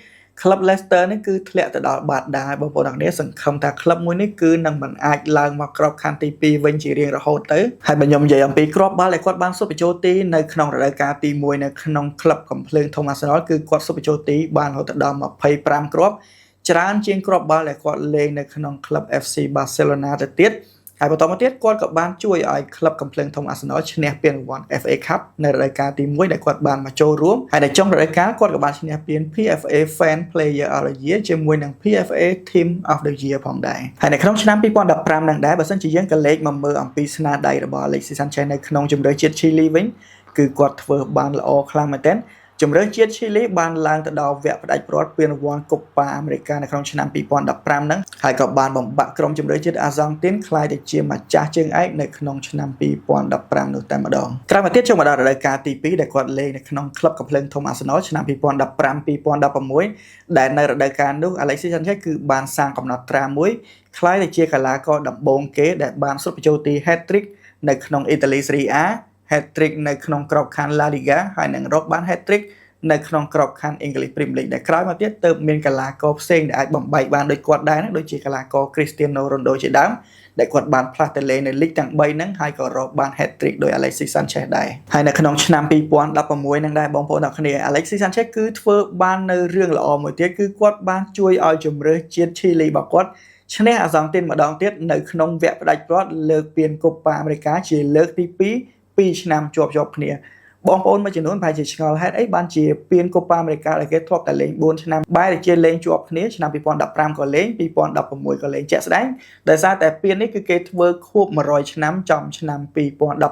ក្លឹប Leicester នេះគឺធ្លាក់ទៅដល់បាតដាបងប្អូនទាំងគ្នាសង្ឃឹមថាក្លឹបមួយនេះគឺនឹងមិនអាចឡើងមកក្របខ័ណ្ឌទី2វិញជារៀងរហូតទៅហើយបើខ្ញុំនិយាយអំពីគ្រាប់បាល់ដែលគាត់បានសុទ្ធបញ្ចូលទីនៅក្នុងរដូវកាលទី1នៅក្នុងក្លឹបកំភ្លើងធំ Arsenal គឺគាត់សុទ្ធបញ្ចូលទីបានរហូតដល់25គ្រាប់ច្រើនជាងគ្រាប់បាល់ដែលគាត់លេងនៅក្នុងក្លឹប FC Barcelona ទៅទៀតហើយបន្តមកទៀតគាត់ក៏បានជួយឲ្យក្លឹបកំភ្លើងធំ Arsenal ឈ្នះពានរង្វាន់ FA Cup នៅរដូវកាលទី1ដែលគាត់បានមកចូលរួមហើយនៅចុងរដូវកាលគាត់ក៏បានឈ្នះពាន PFA Fan Player of the Year ជាមួយនឹង PFA Team of the Year ផងដែរហើយនៅក្នុងឆ្នាំ2015នឹងដែរបើសិនជាយើងក៏លេខមកមើលអំពីស្នាដៃរបស់ Alexis Sanchez នៅក្នុងជម្រើសជាតិ Chile វិញគឺគាត់ធ្វើបានល្អខ្លាំងមែនទែន ជំរឿនជាតិឈីលីបានឡើងទៅដល់វគ្គផ្ដាច់ព្រាត់ពានរង្វាន់កូប៉ាអាមេរិកានៅក្នុងឆ្នាំ2015ហ្នឹងហើយក៏បានបំបាក់ក្រុមជំរឿនជាតិអាសង់ទីនក្លាយទៅជាម្ចាស់ជើងឯកនៅក្នុងឆ្នាំ2015នោះតែម្ដងក្រោយមកទៀតចូលមកដល់រដូវកាលទី2ដែលគាត់លេងនៅក្នុងក្លឹបកំភ្លើងធំ Arsenal ឆ្នាំ2015-2016ដែលនៅរដូវកាលនោះ Alexis Sanchez គឺបានសាងកំណត់ត្រាមួយក្លាយទៅជាកីឡាករដំបូងគេដែលបានសុទ្ធបញ្ចូលទី hat-trick នៅក្នុងអ៊ីតាលី Serie A hat-trick នៅក្នុងក្របខ័ណ្ឌ La Liga ហើយនឹងរកបាន hat-trick នៅក្នុងក្របខ័ណ្ឌ English Premier League ដែលក្រោយមកទៀតទើបមានកីឡាករផ្សេងដែលអាចបំបែកបានដូចគាត់ដែរហ្នឹងដូចជាកីឡាករ Cristiano Ronaldo ជាដើមដែលគាត់បានផ្លាស់ទៅលេងនៅលីកទាំង3ហ្នឹងហើយក៏រកបាន hat-trick ដោយ Alexis Sanchez ដែរហើយនៅក្នុងឆ្នាំ2016ហ្នឹងដែរបងប្អូនទាំងគ្នា Alexis Sanchez គឺធ្វើបាននៅរឿងល្អមួយទៀតគឺគាត់បានជួយឲ្យជំរឿនជាតិឈីលីរបស់គាត់ឈ្នះអាសង់ទីនម្ដងទៀតនៅក្នុងវគ្គផ្ដាច់ព្រាត់លើកពានកូប៉ាអាមេរិកាជាលើកទី2ឆ្នាំជាប់គ្នាបងប្អូនមួយចំនួនប្រហែលជាឆ្ងល់ហេតុអីបានជាពានកូប៉ាអាមេរិកាដែលគេធ្លាប់តែលេង4ឆ្នាំបែរជាលេងជាប់គ្នាឆ្នាំ2015ក៏លេង2016ក៏លេងជាក់ស្ដែងដោយសារតែពាននេះគឺគេធ្វើខួប100ឆ្នាំចំឆ្នាំ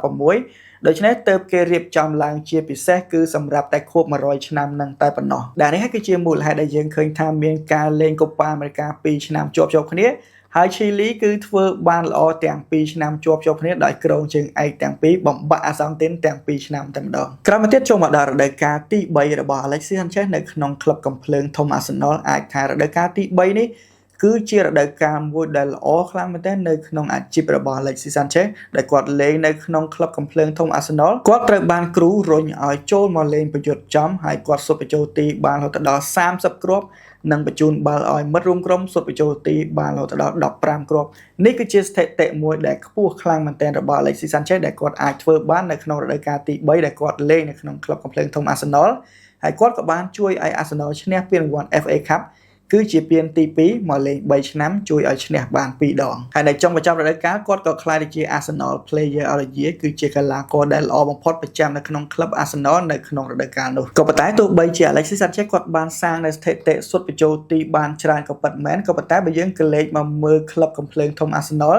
2016ដូច្នេះទើបគេរៀបចំឡើងជាពិសេសគឺសម្រាប់តែខួប100ឆ្នាំនឹងតែប៉ុណ្ណោះដែលនេះគឺជាមូលហេតុដែលយើងឃើញថាមានការលេងកូប៉ាអាមេរិកា2ឆ្នាំជាប់គ្នាហើយឈីលីគឺធ្វើបានល្អទាំង2ឆ្នាំជាប់គ្នាដោយក្រុងជើងឯកទាំងពីរបំបាក់អាសង់ទីនទាំង2ឆ្នាំតែម្ដងក្រោយមកទៀតចូលមកដល់រដូវកាលទី3របស់ Alexis Sanchez នៅក្នុងក្លឹបកំភ្លើងធំ Arsenal អាចថារដូវកាលទី3នេះគឺជារដូវកាលមួយដែលល្អខ្លាំងមែនទែននៅក្នុងអាជីពរបស់ Alexis Sanchez ដែលគាត់លេងនៅក្នុងក្លឹបកំភ្លើងធំ Arsenal គាត់ត្រូវបានគ្រូរុញឲ្យចូលមកលេងប្រយុទ្ធចំហើយគាត់សុទ្ធបញ្ចូលទីបានរហូតដល់30គ្រាប់និងបញ្ជូនបាល់ឲ្យមិត្តរួមក្រុមសុទ្ធបញ្ចូលទីបានរហូតដល់15គ្រាប់នេះគឺជាស្ថិតិមួយដែលខ្ពស់ខ្លាំងមែនទែនរបស់ Alexis Sanchez ដែលគាត់អាចធ្វើបាននៅក្នុងរដូវកាលទី3ដែលគាត់លេងនៅក្នុងក្លឹបកំភ្លើងធំ Arsenal ហើយគាត់ក៏បានជួយឲ្យ Arsenal ឈ្នះពានរង្វាន់ FA Cup គឺជាពានទី2មកលេង3ឆ្នាំជួយឲ្យឈ្នះបាន2ដងហើយនៅចុងបញ្ចប់រដូវកាលគាត់ក៏ក្លាយទៅជា Arsenal Player of the Year គឺជាកីឡាករដែលល្អបំផុតប្រចាំនៅក្នុងក្លឹប Arsenal នៅក្នុងរដូវកាលនោះក៏ប៉ុន្តែទោះបីជា Alexis Sanchez គាត់បានសាងនូវស្ថិតិសុទ្ធបញ្ចូលទីបានច្រើនក៏ពិតមែនក៏ប៉ុន្តែបើយើងក៏លេខមកមើលក្លឹបកំភ្លើងធំ Arsenal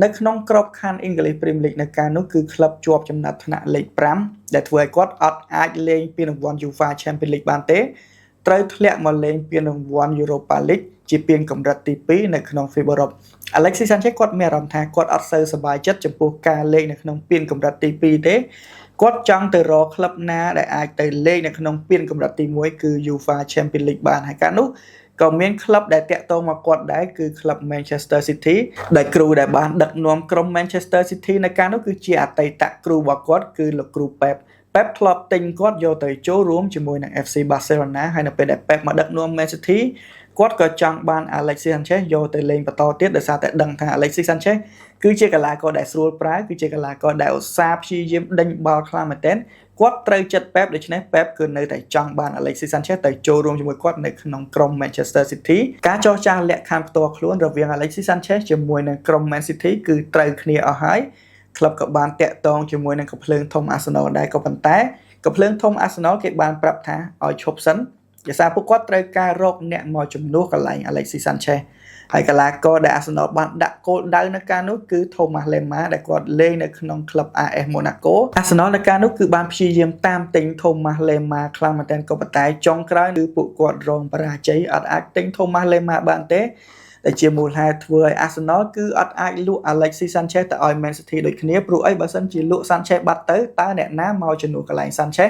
នៅក្នុងក្របខ័ណ្ឌ English Premier League នៅកាលនោះគឺក្លឹបជាប់ចំណាត់ថ្នាក់លេខ5ដែលធ្វើឲ្យគាត់អត់អាចលេងពានរង្វាន់ UEFA Champions League បានទេត្រូវធ្លាក់មកលេងពានរង្វាន់ Europa League ជាពានកម្រិតទី2នៅក្នុង FIBA Europe Alexis Sanchez គាត់មានអារម្មណ៍ថាគាត់អត់សូវសប្បាយចិត្តចំពោះការលេងនៅក្នុងពានកម្រិតទី2ទេគាត់ចង់ទៅរកក្លឹបណាដែលអាចទៅលេងនៅក្នុងពានកម្រិតទី1គឺ UEFA Champions League បានហើយកាលនោះក៏មានក្លឹបដែលតាក់ទងមកគាត់ដែរគឺក្លឹប Manchester City ដែលគ្រូដែលបានដឹកនាំក្រុម Manchester City នៅកាលនោះគឺជាអតីតគ្រូរបស់គាត់គឺលោកគ្រូ Pep ធ្លាប់ទិញគាត់យកទៅចូលរួមជាមួយនឹង FC Barcelona ហើយនៅពេលដែល Pep មកដឹកនាំ Man City គាត់ក៏ចង់បាន Alexis Sanchez យកទៅលេងបន្តទៀតដោយសារតែដឹងថា Alexis Sanchez គឺជាកីឡាករដែលស្រួលប្រើគឺជាកីឡាករដែលឧស្សាហ៍ព្យាយាមដេញបាល់ខ្លាំងមែនទែនគាត់ត្រូវចិត្ត Pep ដូច្នេះ Pep គឺនៅតែចង់បាន Alexis Sanchez ទៅចូលរួមជាមួយគាត់នៅក្នុងក្រុម Manchester City ការចរចាលក្ខខណ្ឌផ្ទាល់ខ្លួនរវាង Alexis Sanchez ជាមួយនឹងក្រុម Man City គឺត្រូវគ្នាអស់ហើយក្លឹបក៏បានតាក់ទងជាមួយនឹងកំភ្លើងធំ Arsenal ដែរក៏ប៉ុន្តែកំភ្លើងធំ Arsenal គេបានប្រាប់ថាឲ្យឈប់សិនដោយសារពួកគាត់ត្រូវការរកអ្នកមកជំនួសកន្លែង Alexis Sanchez ហើយកីឡាករដែល Arsenal បានដាក់គោលដៅនៅការនោះគឺ Thomas Lemar ដែលគាត់លេងនៅក្នុងក្លឹប AS Monaco Arsenal នៅការនោះគឺបានព្យាយាមតាមទិញ Thomas Lemar ខ្លាំងមែនទែនក៏ប៉ុន្តែចុងក្រោយគឺពួកគាត់រងបរាជ័យអត់អាចទិញ Thomas Lemar បានទេដែលជាមូលហេតុធ្វើឲ្យ Arsenal គឺអត់អាចលក់ Alexis Sanchez ទៅឲ្យ Man City ដូចគ្នាព្រោះអីបើសិនជាលក់ Sanchez បាត់ទៅតើអ្នកណាមកជំនួសកន្លែង Sanchez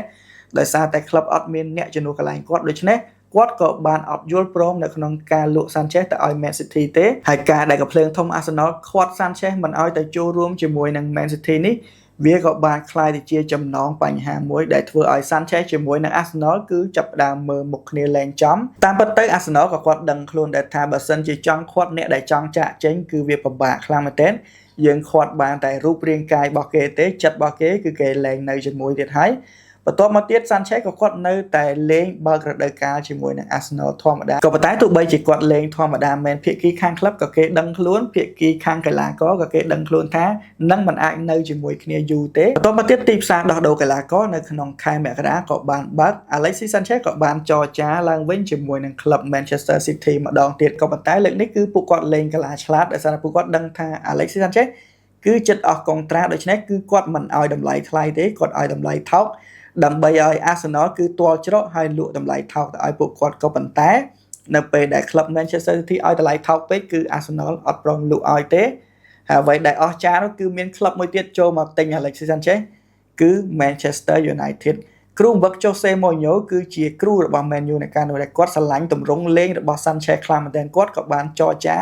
ដោយសារតែក្លឹបអត់មានអ្នកជំនួសកន្លែងគាត់ដូច្នេះគាត់ក៏បានអត់យល់ព្រមនៅក្នុងការលក់ Sanchez ទៅឲ្យ Man City ទេហើយការដែលកំភ្លើងធំ Arsenal ខាត់ Sanchez មិនឲ្យទៅចូលរួមជាមួយនឹង Man City នេះវាក៏បានคล้ายទៅជាចំណងបញ្ហាមួយដែលធ្វើឲ្យ Sanchez ជាមួយនឹង Arsenal គឺចាប់ផ្ដើមមើលមុខគ្នាលែងចំតាមពិតទៅ Arsenal ក៏គាត់ដឹងខ្លួនដែរថាបើសិនជាចង់ខាត់អ្នកដែលចង់ចាក់ចេញគឺវាពិបាកខ្លាំងមែនទែនយើងខាត់បានតែរូបរាងកាយរបស់គេទេចិត្តរបស់គេគឺគេលែងនៅជាមួយទៀតហើយបន្ទាប់មកទៀត Sanchez ក៏គាត់នៅតែលេងបើករដូវកាលជាមួយនឹង Arsenal ធម្មតាក៏ប៉ុន្តែទោះបីជាគាត់លេងធម្មតាមែនភាគីខាងក្លឹបក៏គេដឹងខ្លួនភាគីខាងកីឡាករក៏គេដឹងខ្លួនថានឹងមិនអាចនៅជាមួយគ្នាយូរទេបន្ទាប់មកទៀតទីផ្សារដោះដូរកីឡាករនៅក្នុងខែមករាក៏បានបើក Alexis Sanchez ក៏បានចរចាឡើងវិញជាមួយនឹងក្លឹប Manchester City ម្ដងទៀតក៏ប៉ុន្តែលើកនេះគឺពួកគាត់លេងកីឡាឆ្លាតដោយសារតែពួកគាត់ដឹងថា Alexis Sanchez គឺចិត្តអស់កុងត្រាដូច្នេះគឺគាត់មិនឲ្យតម្លៃថ្លៃទេគាត់ឲ្យតម្លៃថោក ដើម្បីឲ្យ Arsenal គឺទាល់ច្រកហើយលក់តម្លៃថោកទៅឲ្យពួកគាត់ក៏ប៉ុន្តែនៅពេលដែលក្លឹប Manchester City ឲ្យតម្លៃថោកពេកគឺ Arsenal អត់ព្រមលក់ឲ្យទេហើយអ្វីដែលអស្ចារ្យនោះគឺមានក្លឹបមួយទៀតចូលមកទិញ Alexis Sanchez គឺ Manchester United គ្រូបង្វឹក Jose Mourinho គឺជាគ្រូរបស់ Man U ในការដែលគាត់ស្រឡាញ់ទម្រង់លេងរបស់ Sanchez ខ្លាំងមែនទែនគាត់ក៏បានចរចា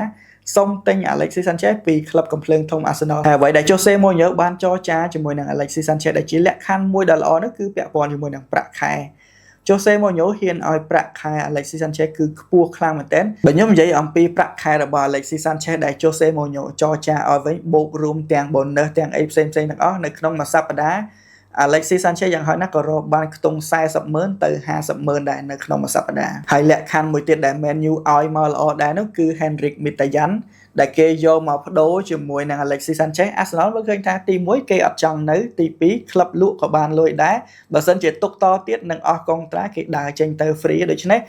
សុំទិញ Alexis Sanchez ពីក្លឹបកំភ្លើងធំ Arsenal ហើយអ្វីដែល Jose Mourinho បានចរចាជាមួយនឹង Alexis Sanchez ដែលជាលក្ខខណ្ឌមួយដ៏ល្អនោះគឺពាក់ព័ន្ធជាមួយនឹងប្រាក់ខែ Jose Mourinho ហ៊ានឲ្យប្រាក់ខែ Alexis Sanchez គឺខ្ពស់ខ្លាំងមែនទែនបើខ្ញុំនិយាយអំពីប្រាក់ខែរបស់ Alexis Sanchez ដែល Jose Mourinho ចរចាឲ្យវិញបូករួមទាំង bonus ទាំងអីផ្សេងៗទាំងអស់នៅក្នុងមួយសប្តាហ៍ Alexis Sanchez យ៉ាងហោចណាស់ក៏រកបានខ្ទង់ 40,000 ទៅ 50,000 ដែរនៅក្នុងមួយសប្តាហ៍ហើយលក្ខខណ្ឌមួយទៀតដែល Man U ឲ្យមកល្អដែរនោះគឺ Henrik Mkhitaryan ដែលគេយកមកបដូរជាមួយនឹង Alexis Sanchez Arsenal មើលឃើញថាទី1គេអត់ចង់នៅទី2ក្លឹបលក់ក៏បានលុយដែរបើសិនជាទុកតទៀតនឹងអស់កុងត្រាគេដើរចេញទៅ free ដូច្នេះ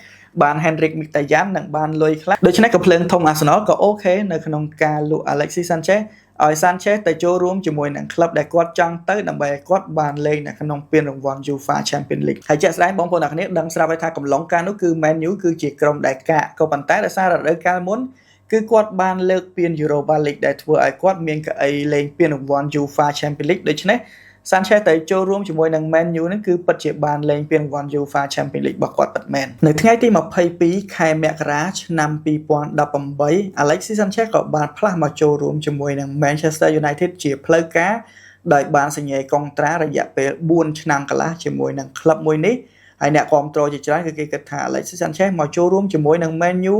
បាន Henrik Mkhitaryan នឹងបានលុយខ្លះដូច្នេះក៏ភ្លើងធំ Arsenal ក៏អូខេនៅក្នុងការលក់ Alexis Sanchez ឲ្យ Sanchez ទៅចូលរួមជាមួយនឹងក្លឹបដែលគាត់ចង់ទៅដើម្បីឲ្យគាត់បានលេងនៅក្នុងពានរង្វាន់ UEFA Champions League ហើយជាក់ស្ដែងបងប្អូនអ្នកគ្នាដឹងស្រាប់ហើយថាកំឡុងកាលនោះគឺ Man U គឺជាក្រុមដែលកាកក៏ប៉ុន្តែដោយសាររដូវកាលមុនគឺគាត់បានលើកពាន Europa League ដែលធ្វើឲ្យគាត់មានកៅអីលេងពានរង្វាន់ UEFA Champions League ដូច្នេះ Sanchez ទៅចូលរួមជាមួយនឹង Man U នឹងគឺពិតជាបានលេងពានរង្វាន់ UEFA Champions League របស់គាត់ពិតមែននៅថ្ងៃទី22ខែមករាឆ្នាំ2018 Alexis Sanchez ក៏បានផ្លាស់មកចូលរួមជាមួយនឹង Manchester United ជាផ្លូវការដោយបានសញ្ញេកុងត្រារយៈពេល4ឆ្នាំកន្លះជាមួយនឹងក្លឹបមួយនេះហើយអ្នកគាំទ្រជាច្រើនគឺគេគិតថា Alexis Sanchez មកចូលរួមជាមួយនឹង Man U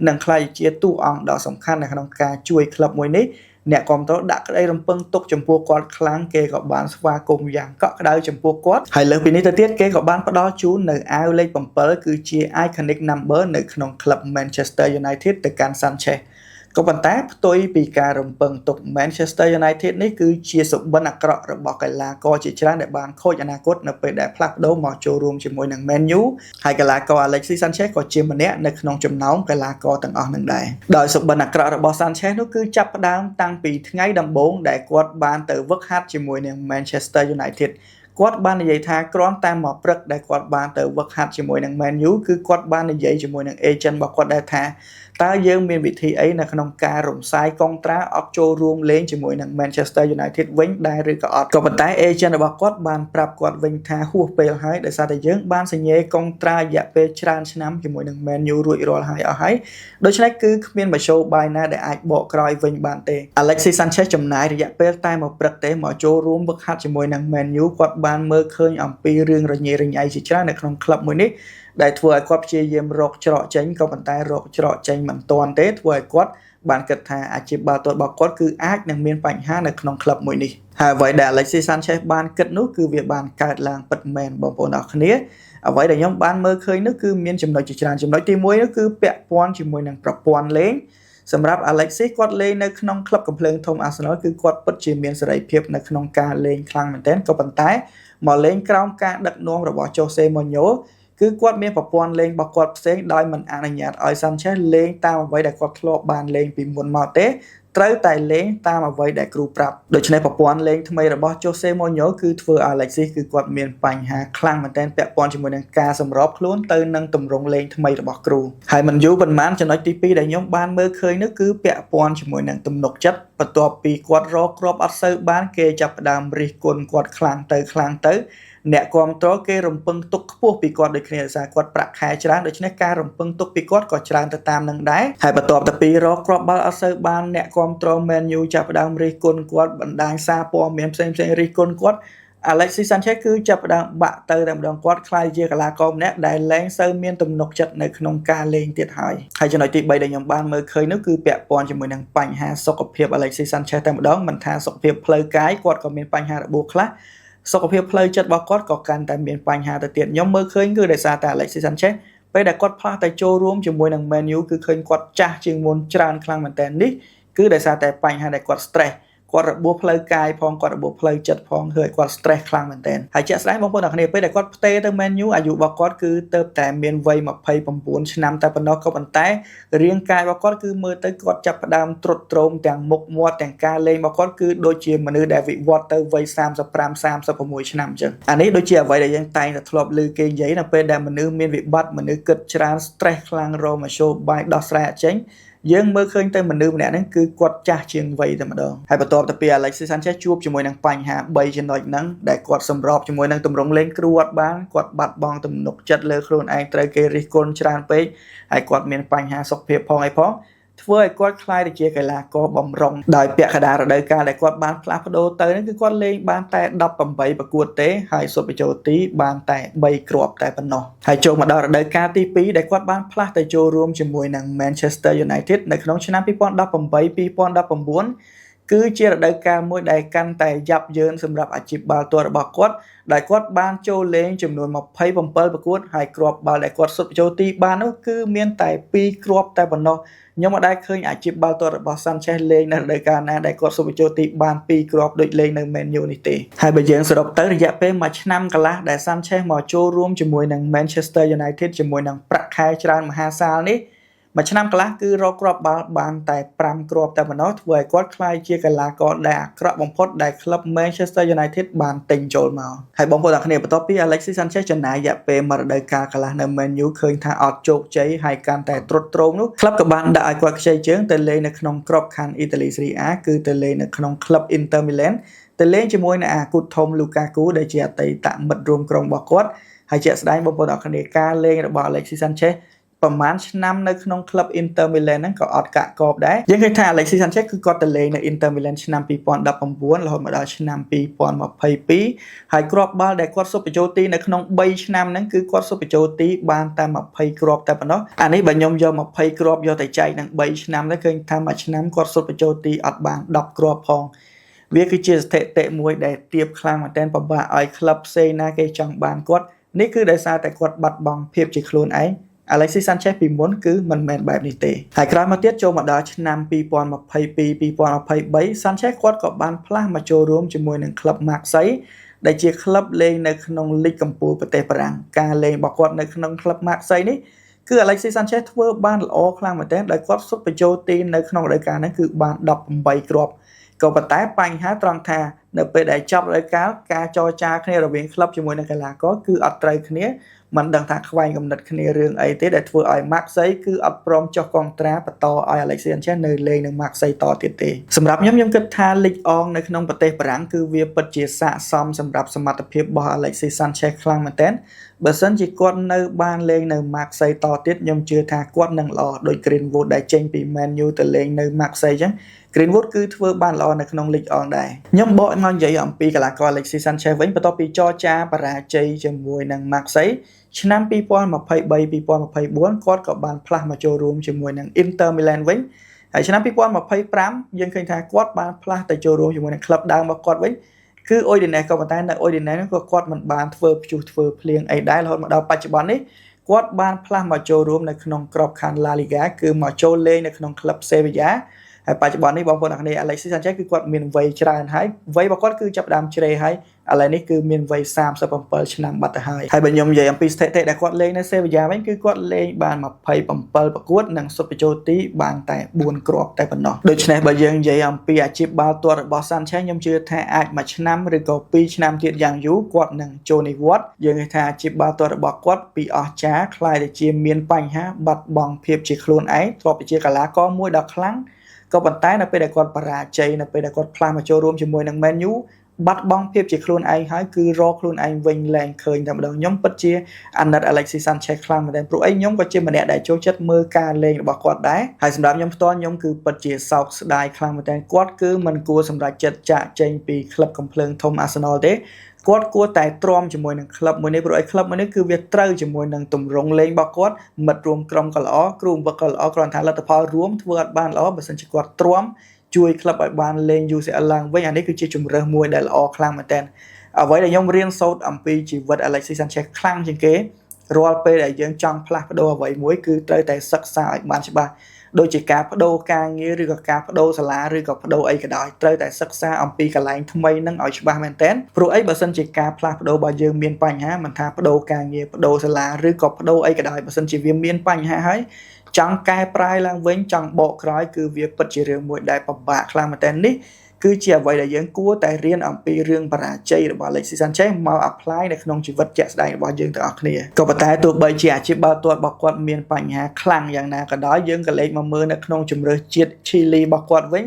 នឹងក្លាយជាតួអង្គដ៏សំខាន់នៅក្នុងការជួយក្លឹបមួយនេះអ្នកគាំទ្រដាក់ក្តីរំពឹងទុកចំពោះគាត់ខ្លាំងគេក៏បានស្វាគមន៍យ៉ាងកក់ក្ដៅចំពោះគាត់ហើយលើសពីនេះទៅទៀតគេក៏បានផ្ដល់ជូននៅអាវលេខ7គឺជា iconic number នៅក្នុងក្លឹប Manchester United ទៅកាន់ Sanchez ក៏ប៉ុន្តែផ្ទុយពីការរំពឹងទុក Manchester United នេះគឺជាសុបិនអាក្រក់របស់កីឡាករជាច្រើនដែលបានខូចអនាគតនៅពេលដែលផ្លាស់ប្ដូរមកចូលរួមជាមួយនឹង Man U ហើយកីឡាករ Alexis Sanchez ក៏ជាម្នាក់នៅក្នុងចំណោមកីឡាករទាំងអស់នឹងដែរដោយសុបិនអាក្រក់របស់ Sanchez នោះគឺចាប់ផ្ដើមតាំងពីថ្ងៃដំបូងដែលគាត់បានទៅវឹកហាត់ជាមួយនឹង Manchester United គាត់បាននិយាយថាគ្រាន់តែមកព្រឹកដែលគាត់បានទៅវឹកហាត់ជាមួយនឹង Man U គឺគាត់បាននិយាយជាមួយនឹង agent របស់គាត់ដែរថាតើយើងមានវិធីអីនៅក្នុងការរំសាយកុងត្រាអត់ចូលរួមលេងជាមួយនឹង Manchester United វិញដែរឬក៏អត់ក៏ប៉ុន្តែ agent របស់គាត់បានប្រាប់គាត់វិញថាហួសពេលហើយដោយសារតែយើងបានសញ្ញេកុងត្រារយៈពេលច្រើនឆ្នាំជាមួយនឹង Man U រួចរាល់ហើយអស់ហើយដូច្នេះគឺគ្មានមធ្យោបាយណាដែលអាចបកក្រោយវិញបានទេ Alexis Sanchez ចំណាយរយៈពេលតែមួយព្រឹកទេមកចូលរួមវឹកហាត់ជាមួយនឹង Man U គាត់បានមើលឃើញអំពីរឿងរញ៉េរញ៉ៃជាច្រើននៅក្នុងក្លឹបមួយនេះដែលធ្វើឲ្យគាត់ព្យាយាមរកច្រកចេញក៏ប៉ុន្តែរកច្រកចេញមិនទាន់ទេធ្វើឲ្យគាត់បានគិតថាអាជីពបាល់ទាត់របស់គាត់គឺអាចនឹងមានបញ្ហានៅក្នុងក្លឹបមួយនេះហើយអ្វីដែល Alexis Sanchez បានគិតនោះគឺវាបានកើតឡើងពិតមែនបងប្អូនអរគ្នាអ្វីដែលខ្ញុំបានមើលឃើញនោះគឺមានចំណុចជាច្រើនចំណុចទី1នោះគឺពាក់ព័ន្ធជាមួយនឹងប្រព័ន្ធលេងសម្រាប់ Alexis គាត់លេងនៅក្នុងក្លឹបកំភ្លើងធំ Arsenal គឺគាត់ពិតជាមានសេរីភាពនៅក្នុងការលេងខ្លាំងមែនទែនក៏ប៉ុន្តែមកលេងក្រោមការដឹកនាំរបស់ Jose Mourinho គឺគាត់មានប្រព័ន្ធលេងរបស់គាត់ផ្សេងដោយមិនអនុញ្ញាតឲ្យ Sanchez លេងតាមអ្វីដែលគាត់ធ្លាប់បានលេងពីមុនមកទេត្រូវតែលេងតាមអ្វីដែលគ្រូប្រាប់ដូច្នេះប្រព័ន្ធលេងថ្មីរបស់ Jose Mourinho គឺធ្វើ Alexis គឺគាត់មានបញ្ហាខ្លាំងមែនទែនពាក់ព័ន្ធជាមួយនឹងការសម្របខ្លួនទៅនឹងទម្រង់លេងថ្មីរបស់គ្រូហើយមិនយូរប៉ុន្មានចំណុចទី2ដែលខ្ញុំបានមើលឃើញនោះគឺពាក់ព័ន្ធជាមួយនឹងទំនុកចិត្តបន្ទាប់ពីគាត់រកគ្រាប់អត់សូវបានគេចាប់ផ្ដើមរិះគន់គាត់ខ្លាំងទៅអ្នកគាំទ្រគេរំពឹងទុកខ្ពស់ពីគាត់ដូចគ្នាដោយសារគាត់ប្រាក់ខែច្រើនដូច្នេះការរំពឹងទុកពីគាត់ក៏ច្រើនទៅតាមនឹងដែរហើយបន្ទាប់ពីរកគ្រាប់បាល់អត់សូវបានអ្នកគាំទ្រ Man U ចាប់ផ្ដើមរិះគន់គាត់បណ្ដាញសារព័ត៌មានផ្សេងរិះគន់គាត់ Alexis Sanchez គឺចាប់ផ្ដើមបាក់ទៅតែម្ដងគាត់ខ្លាយជាកីឡាករម្នាក់ដែលលែងសូវមានទំនុកចិត្តនៅក្នុងការលេងទៀតហើយចំណុចទី3ដែលខ្ញុំបានមើលឃើញនោះគឺពាក់ព័ន្ធជាមួយនឹងបញ្ហាសុខភាព Alexis Sanchez តែម្ដងមិនថាសុខភាពផ្លូវកាយគាត់ក៏មានបញ្ហារបួសខ្លះសុខភាពផ្លូវចិត្តរបស់គាត់ក៏កាន់តែមានបញ្ហាទៅទៀតខ្ញុំមើលឃើញគឺដោយសារតែ Alexis Sanchez ពេលដែលគាត់ផ្លាស់ទៅចូលរួមជាមួយនឹង Man U គឺឃើញគាត់ចាស់ជាងមុនច្រើនខ្លាំងមែនតើនេះគឺដោយសារតែបញ្ហាដែលគាត់ stress គាត់របួសផ្លូវកាយផងគាត់របួសផ្លូវចិត្តផងហើយគាត់ stress ខ្លាំងមែនទែនហើយជាក់ស្ដែងបងប្អូនទាំងគ្នាពេលដែលគាត់ផ្ទេរទៅ Man U អាយុរបស់គាត់គឺទៅតែមានវ័យ29ឆ្នាំតែប៉ុណ្ណោះក៏ប៉ុន្តែរាងកាយរបស់គាត់គឺមើលទៅគាត់ចាប់ផ្ដើមទ្រុឌទ្រោមទាំងមុខមាត់ទាំងការលេងរបស់គាត់គឺដូចជាមនុស្សដែលវិវត្តទៅវ័យ35 36ឆ្នាំអញ្ចឹងអានេះដូចជាអ្វីដែលយើងតែងតែធ្លាប់ឮគេនិយាយនៅពេលដែលមនុស្សមានវិបត្តិមនុស្សគិតច្រើន stress ខ្លាំងរមជ្ឈបាយដោះស្រាយអត់ចេញយើងមើលឃើញទៅមនុស្សម្នាក់ហ្នឹងគឺគាត់ចាស់ជាងវ័យតែម្ដងហើយបន្ទាប់ទៅពី Alexis Sanchez ជួបជាមួយនឹងបញ្ហា3ចំណុចហ្នឹងដែលគាត់សម្របជាមួយនឹងទម្រង់លេងគ្រូអត់បានគាត់បាត់បង់ទំនុកចិត្តលើខ្លួនឯងត្រូវគេរិះគន់ច្រើនពេកហើយគាត់មានបញ្ហាសុខភាពផងអីផងធ្វើឲ្យគាត់ខ្លាយទៅជាកីឡាករបំរុងដោយពាក់កណ្ដាលរដូវកាលដែលគាត់បានផ្លាស់ប្ដូរទៅហ្នឹងគឺគាត់លេងបានតែ18ប្រកួតទេហើយសុទ្ធបញ្ចូលទីបានតែ3គ្រាប់តែប៉ុណ្ណោះហើយចូលមកដល់រដូវកាលទី2ដែលគាត់បានផ្លាស់ទៅចូលរួមជាមួយនឹង Manchester United នៅក្នុងឆ្នាំ2018-2019គឺជារដូវកាលមួយដែលកាន់តែយ៉ាប់យ៉ឺនសម្រាប់អាជីពបាល់ទាត់របស់គាត់ដែលគាត់បានចូលលេងចំនួន27ប្រកួតហើយគ្រាប់បាល់ដែលគាត់សុទ្ធបញ្ចូលទីបាននោះគឺមានតែ2គ្រាប់តែប៉ុណ្ណោះខ្ញុំមិនដែលឃើញអាជីពបាល់ទាត់របស់ Sanchez លេងនៅរដូវកាលណាដែលគាត់សុទ្ធបញ្ចូលទីបាន2គ្រាប់ដូចលេងនៅ Man U នេះទេហើយបើយើងសរុបទៅរយៈពេល1ឆ្នាំកន្លះដែល Sanchez មកចូលរួមជាមួយនឹង Manchester United ជាមួយនឹងប្រាក់ខែច្រើនមហាសាលនេះមួយឆ្នាំកន្លះគឺរកគ្រាប់បាល់បានតែ5គ្រាប់តែប៉ុណ្ណោះធ្វើឲ្យគាត់ក្លាយជាកីឡាករដែលអាក្រក់បំផុតដែលក្លឹប Manchester United បានទិញចូលមកហើយបងប្អូនទាំងគ្នាបន្ទាប់ពី Alexis Sanchez ចំណាយរយៈពេលមួយរដូវកាលកន្លះនៅ Man U ឃើញថាអត់ជោគជ័យហើយកាន់តែទ្រុឌទ្រោមនោះក្លឹបក៏បានដាក់ឲ្យគាត់ខ្ចីជើងទៅលេងនៅក្នុងក្របខ័ណ្ឌអ៊ីតាលី Serie A គឺទៅលេងនៅក្នុងក្លឹប Inter Milan ទៅលេងជាមួយនឹងអាគូតធំ Lukaku ដែលជាអតីតមិត្តរួមក្រុមរបស់គាត់ហើយជាក់ស្ដែងបងប្អូនទាំងគ្នាការលេងរបស់ Alexis Sanchezប្រហែលឆ្នាំនៅក្នុងក្លឹប Inter Milan ហ្នឹងក៏អត់កាក់កបដែរយើងឃើញថា Alexis Sanchez គឺគាត់ទៅលេងនៅ Inter Milan ឆ្នាំ2019រហូតមកដល់ឆ្នាំ2022ហើយគ្រាប់បាល់ដែលគាត់សុទ្ធបញ្ចូលទីនៅក្នុង3ឆ្នាំហ្នឹងគឺគាត់សុទ្ធបញ្ចូលទីបានតែ20គ្រាប់តែប៉ុណ្ណោះអានេះបើខ្ញុំយក20គ្រាប់យកទៅចែកនឹង3ឆ្នាំទៅឃើញថាមួយឆ្នាំគាត់សុទ្ធបញ្ចូលទីអត់បាន10គ្រាប់ផងវាគឺជាស្ថិតិមួយដែលទាបខ្លាំងមែនទែនពិបាកឲ្យក្លឹបផ្សេងណាគេចង់បានគាត់នេះគឺដោយសារតែគាត់បាត់បង់ភាពជាខ្លួនឯងAlexis Sanchez ពីមុនគឺមិនមែនបែបនេះទេហើយក្រោយមកទៀតចូលមកដល់ឆ្នាំ2022-2023 Sanchez គាត់ក៏បានផ្លាស់មកចូលរួមជាមួយនឹងក្លឹប Marseille ដែលជាក្លឹបលេងនៅក្នុងលីកកំពូលប្រទេសបារាំងការលេងរបស់គាត់នៅក្នុងក្លឹប Marseille នេះគឺ Alexis Sanchez ធ្វើបានល្អខ្លាំងមែនទែនដោយគាត់សុទ្ធបញ្ចូលទីនៅក្នុងរដូវកាលនេះគឺបាន18គ្រាប់ក៏ប៉ុន្តែបញ្ហាត្រង់ថានៅពេលដែលចប់រដូវកាលការចរចាគ្នារវាងក្លឹបជាមួយនឹងកីឡាករគឺអត់ត្រូវគ្នាមិនដឹងថាខ្វែងគំនិតគ្នារឿងអីទេដែលធ្វើឲ្យ Marseille គឺអត់ព្រមចុះកងត្រាបន្តឲ្យ Alexis Sanchez នៅលេងនឹង Marseille តទៀតទេសម្រាប់ខ្ញុំគិតថាលីកអងនៅក្នុងប្រទេសបារាំងគឺវាពិតជាស័ក្តិសមសម្រាប់សមត្ថភាពរបស់ Alexis Sanchez ខ្លាំងមែនទែនបើសិនជាគាត់នៅបានលេងនៅ Marseille តទៀតខ្ញុំជឿថាគាត់នឹងល្អដូច Greenwood ដែលចេញពី Man U ទៅលេងនៅ Marseille អញ្ចឹងGreenwood គឺធ្វើបានល្អនៅក្នុងលីកអងដែរខ្ញុំបកមកនិយាយអំពីកីឡាករ Alexis Sanchez វិញបន្ទាប់ពីចរចាបរាជ័យជាមួយនឹង Marseille ឆ្នាំ2023-2024 គាត់ក៏បានផ្លាស់មកចូលរួមជាមួយនឹង Inter Milan វិញហើយឆ្នាំ2025យើងឃើញថាគាត់បានផ្លាស់ទៅចូលរួមជាមួយនឹងក្លឹបដើមរបស់គាត់វិញគឺ Udinese ក៏ប៉ុន្តែនៅ Udinese នោះក៏គាត់មិនបានធ្វើព្យុះធ្វើភ្លៀងអីដែររហូតមកដល់បច្ចុប្បន្ននេះគាត់បានផ្លាស់មកចូលរួមនៅក្នុងក្របខ័ណ្ឌ La Liga គឺមកចូលលេងនៅក្នុងក្លឹប Sevilla ហើយបច្ចុប្បន្ននេះបងប្អូនអ្នកនាង Alexis Sanchez គឺគាត់មានវ័យច្រើនហើយវ័យរបស់គាត់គឺចាប់ផ្ដើមជ្រេហើយឥឡូវនេះគឺមានវ័យ37ឆ្នាំបាត់ទៅហើយបើខ្ញុំនិយាយអំពីស្ថិតិដែលគាត់លេងនៅ Sevilla វិញគឺគាត់លេងបាន27ប្រកួតនិងសុទ្ធបញ្ចូលទីបានតែ4គ្រាប់តែប៉ុណ្ណោះដូច្នេះបើយើងនិយាយអំពីអាជីពបាល់ទាត់របស់ Sanchez ខ្ញុំជឿថាអាចមួយឆ្នាំឬក៏2ឆ្នាំទៀតយ៉ាងយូរគាត់នឹងចូលនិវត្តន៍យើងឃើញថាអាជីពបាល់ទាត់របស់គាត់ពីអស្ចារ្យខ្លាយទៅជាមានបញ្ហាបាត់បង់ភាពជាខ្លួនឯងធ្លាប់ជាកីឡាករមួយដ៏ខ្លាំងក៏ប៉ុន្តែនៅពេលដែលគាត់បរាជ័យនៅពេលដែលគាត់ផ្លាស់មកចូលរួមជាមួយនឹង Man U បាត់បង់ភាពជាខ្លួនឯងហើយគឺរកខ្លួនឯងវិញលែងឃើញតែម្ដងខ្ញុំពិតជាអាណិត Alexis Sanchez ខ្លាំងមែនទែនព្រោះអីខ្ញុំក៏ជាម្នាក់ដែលចូលចិត្តមើលការលេងរបស់គាត់ដែរហើយសម្រាប់ខ្ញុំផ្ទាល់ខ្ញុំគឺពិតជាសោកស្ដាយខ្លាំងមែនទែនគាត់គឺមិនគួរសម្រេចចិត្តចាកចេញពីក្លឹបកំភ្លើងធំ Arsenal ទេគាត់គួរតែទ្រាំជាមួយនឹងក្លឹបមួយនេះព្រោះឲ្យក្លឹបមួយនេះគឺវាត្រូវជាមួយនឹងទម្រង់លេងរបស់គាត់មិត្តរួមក្រុមក៏ល្អគ្រូបង្វឹកក៏ល្អគ្រាន់តែលទ្ធផលរួមធ្វើអត់បានល្អបើមិនជាគាត់ទ្រាំជួយក្លឹបឲ្យបានលេង UCL ឡើងវិញអានេះគឺជាជំរើសមួយដែលល្អខ្លាំងមែនទែនអ្វីដែលខ្ញុំរៀនសូត្រអំពីជីវិត Alexis Sanchez ខ្លាំងជាងគេរាល់ពេលដែលយើងចង់ផ្លាស់ប្ដូរអ្វីមួយគឺត្រូវតែសិក្សាឲ្យបានច្បាស់ ដូចជាការបដូរការងារឬក៏ការបដូរសាលាឬក៏បដូរអីក៏ដោយត្រូវតែសិក្សាអំពីកន្លែងថ្មីនឹងឲ្យច្បាស់មែនទែនព្រោះអីបើសិនជាការផ្លាស់ប្ដូររបស់យើងមានបញ្ហាមិនថាបដូរការងារបដូរសាលាឬក៏បដូរអីក៏ដោយបើសិនជាវាមានបញ្ហាហើយចង់កែប្រែឡើងវិញចង់បកក្រោយគឺវាពិតជារឿងមួយដែលពិបាកខ្លាំងមែនទែននេះគឺជាអ្វីដែលយើងគួរតែរៀនអំពីរឿងបរាជ័យរបស់ Alexis Sanchez មក apply នៅក្នុងជីវិតជាក់ស្ដែងរបស់យើងទាំងអស់គ្នាក៏ប៉ុន្តែទោះបីជាអាជីពបាល់ទាត់របស់គាត់មានបញ្ហាខ្លាំងយ៉ាងណាក៏ដោយយើងក៏លេចមកមើលនៅក្នុងជម្រើសជាតិ Chile របស់គាត់វិញ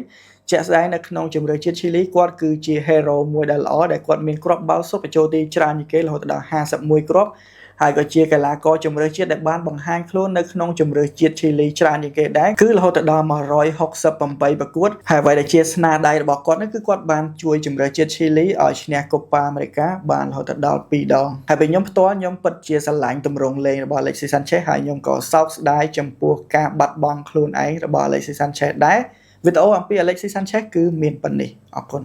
ជាក់ស្ដែងនៅក្នុងជម្រើសជាតិ Chile គាត់គឺជា hero មួយដែលល្អដែលគាត់មានគ្រាប់បាល់សុទ្ធបញ្ចូលទីច្រើនជាងគេរហូតដល់51គ្រាប់ហើយក៏ជាកីឡាករជម្រើសជាតិដែលបានបង្ហាញខ្លួននៅក្នុងជម្រើសជាតិ Chile ច្រើនជាងគេដែរគឺរហូតដល់168ប្រកួតហើយអ្វីដែលជាស្នាដៃរបស់គាត់នោះគឺគាត់បានជួយជម្រើសជាតិ Chile ឲ្យឈ្នះ Copa America បានរហូតដល់2ដងហើយពេលខ្ញុំផ្ទាល់ខ្ញុំពិតជាស្រឡាញ់ទម្រង់លេងរបស់ Alexis Sanchez ហើយខ្ញុំក៏សោកស្ដាយចំពោះការបាត់បង់ខ្លួនឯងរបស់ Alexis Sanchez ដែរវីដេអូអំពី Alexis Sanchez គឺមានប៉ុណ្ណេះអរគុណ